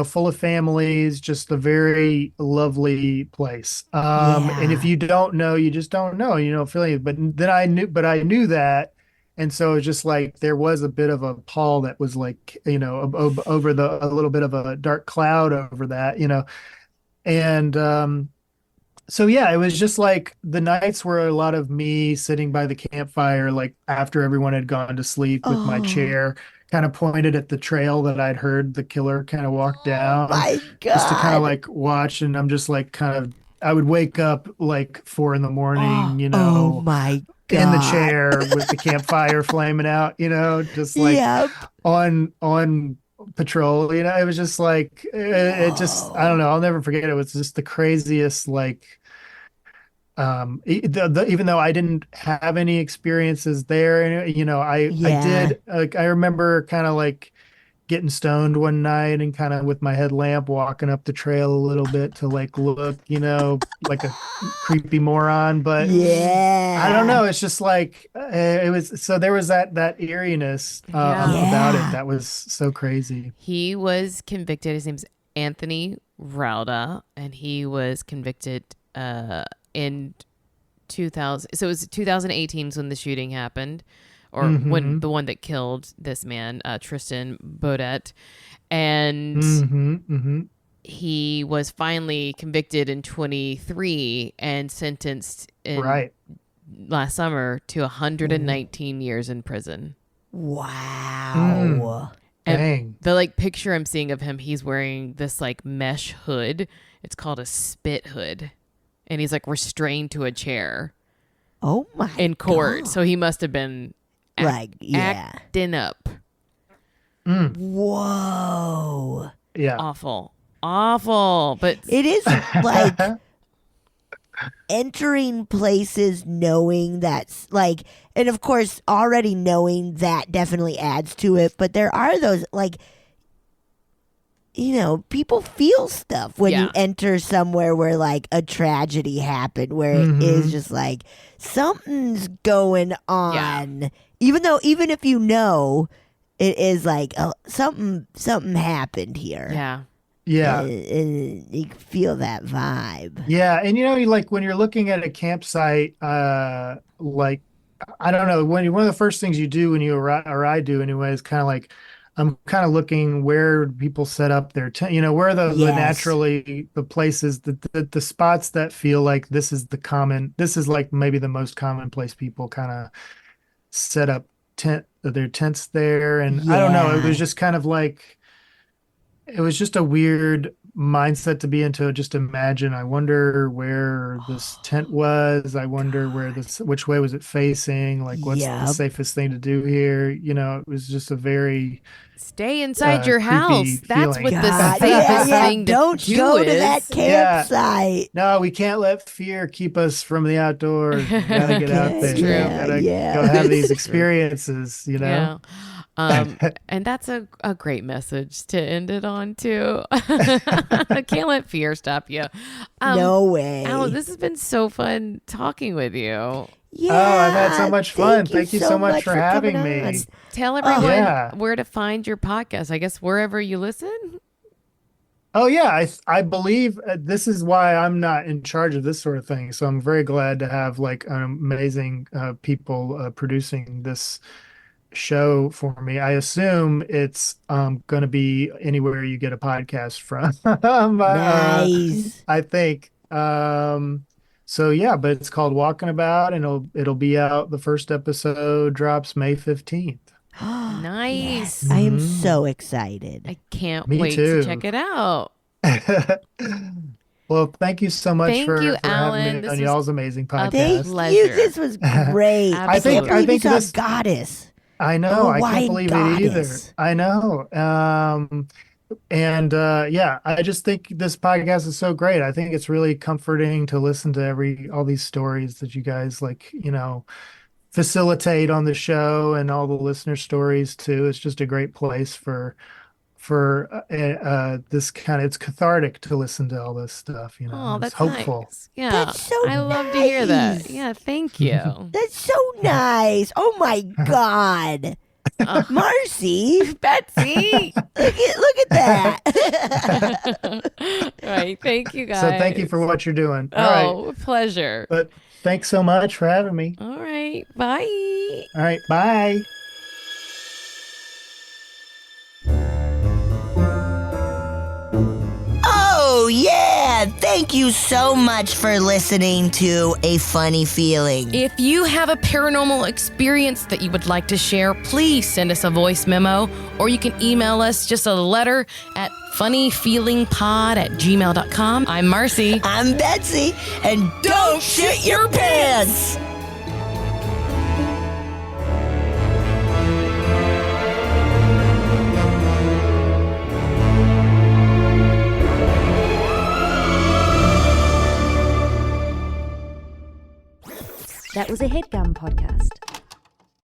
full of families, just a very lovely place. And if Yeah. you don't know, you just don't know, feeling. But I knew that. And so it's just like there was a bit of a pall that was like, over a little bit of a dark cloud over that. And so yeah, it was just like the nights were a lot of me sitting by the campfire, like after everyone had gone to sleep, with my Oh. chair kind of pointed at the trail that I'd heard the killer kind of walk Oh down, my just to kind of God. like watch. And I'm just like I would wake up like 4 in the morning, Oh. Oh my in the God. chair with the campfire flaming out, just like Yep. on patrol. It was just like it just, I don't Whoa. know, I'll never forget it. It was just the craziest, like even though I didn't have any experiences there, and I Yeah. did, like, I remember kind of like getting stoned one night and kind of with my headlamp walking up the trail a little bit to like look, like a creepy moron. But Mm. I don't Yeah. know. It's just like it was. So there was that eeriness Yeah. about it Yeah. that was so crazy. He was convicted. His name's Anthony Rauda, and he was convicted in 2000. So it was 2018 when the shooting happened, or when Mm-hmm. the one that killed this man, Tristan Baudet, and Mm-hmm. Mm-hmm. he was finally convicted in 23 and sentenced in Right. last summer to 119 years in prison. Wow. And Dang. the like picture I'm seeing of him, he's wearing this like mesh hood. It's called a spit hood. And he's like restrained to a chair Oh my in court. God. So he must have been Like, yeah. acting up. Mm. Whoa. Yeah. Awful. Awful. But It is like entering places knowing that's like, and of course, already knowing that definitely adds to it. But there are those, like, people feel stuff when you Yeah. enter somewhere where like a tragedy happened, where it is just like something's going on. Even if it is like something happened here. Yeah. Yeah. And you can feel that vibe. Yeah. And like when you're looking at a campsite, like I don't know, one of the first things you do when you arrive, or I do anyway, is kind of like I'm kind of looking where people set up their tent, where the naturally the places, the spots that feel like this is like maybe the most common place people kind of set up their tents there. And I don't know, it was just kind of like, it was just a weird mindset to be into. Just imagine, I wonder where this tent was. I wonder which way was it facing? Like, what's the safest thing to do here? It was just a very Stay inside your creepy house. That's feeling. what the safest thing to Don't do go to is. that campsite. No, we can't let fear keep us from the outdoors. We gotta get out there. True. We gotta go have these experiences, Yeah. And that's a great message to end it on too. Can't let fear stop you. No way. Al, this has been so fun talking with you. Yeah. Oh, I've had so much fun. Thank you so much for having coming on. me. Tell everyone where to find your podcast. I guess wherever you listen. Oh yeah, I believe this is why I'm not in charge of this sort of thing. So I'm very glad to have like an amazing people producing this show for me. I assume it's going to be anywhere you get a podcast from. Nice. I think. So yeah, but it's called Walkin About, and it'll be out. The first episode drops May 15th. Nice. Yes, I am so excited. I can't Me wait too. to check it out. Well, thank you so much Thank for you, having Alan. me This on was y'all's amazing a Thank podcast. pleasure. you. This was great. I can't think- believe I you think saw this- Goddess. I know. I Hawaiian can't believe it either. goddess. I know. And yeah, I just think this podcast is so great. I think it's really comforting to listen to all these stories that you guys facilitate on the show, and all the listener stories too. It's just a great place for this kind of, it's cathartic to listen to all this stuff. Oh, It's that's hopeful. nice. Yeah. That's so I love to hear that. nice. Yeah, thank you. That's so nice. Oh my God. Marcy. Betsy. Look at that. All right. Thank you guys. So thank you for what you're doing. All right. Oh, pleasure. But thanks so much for having me. All right. Bye. All right. Bye. Oh, yeah. Thank you so much for listening to A Funny Feeling. If you have a paranormal experience that you would like to share, please send us a voice memo, or you can email us just a letter at funnyfeelingpod@gmail.com. I'm Marcy. I'm Betsy, and don't shit your pants. That was a HeadGum podcast.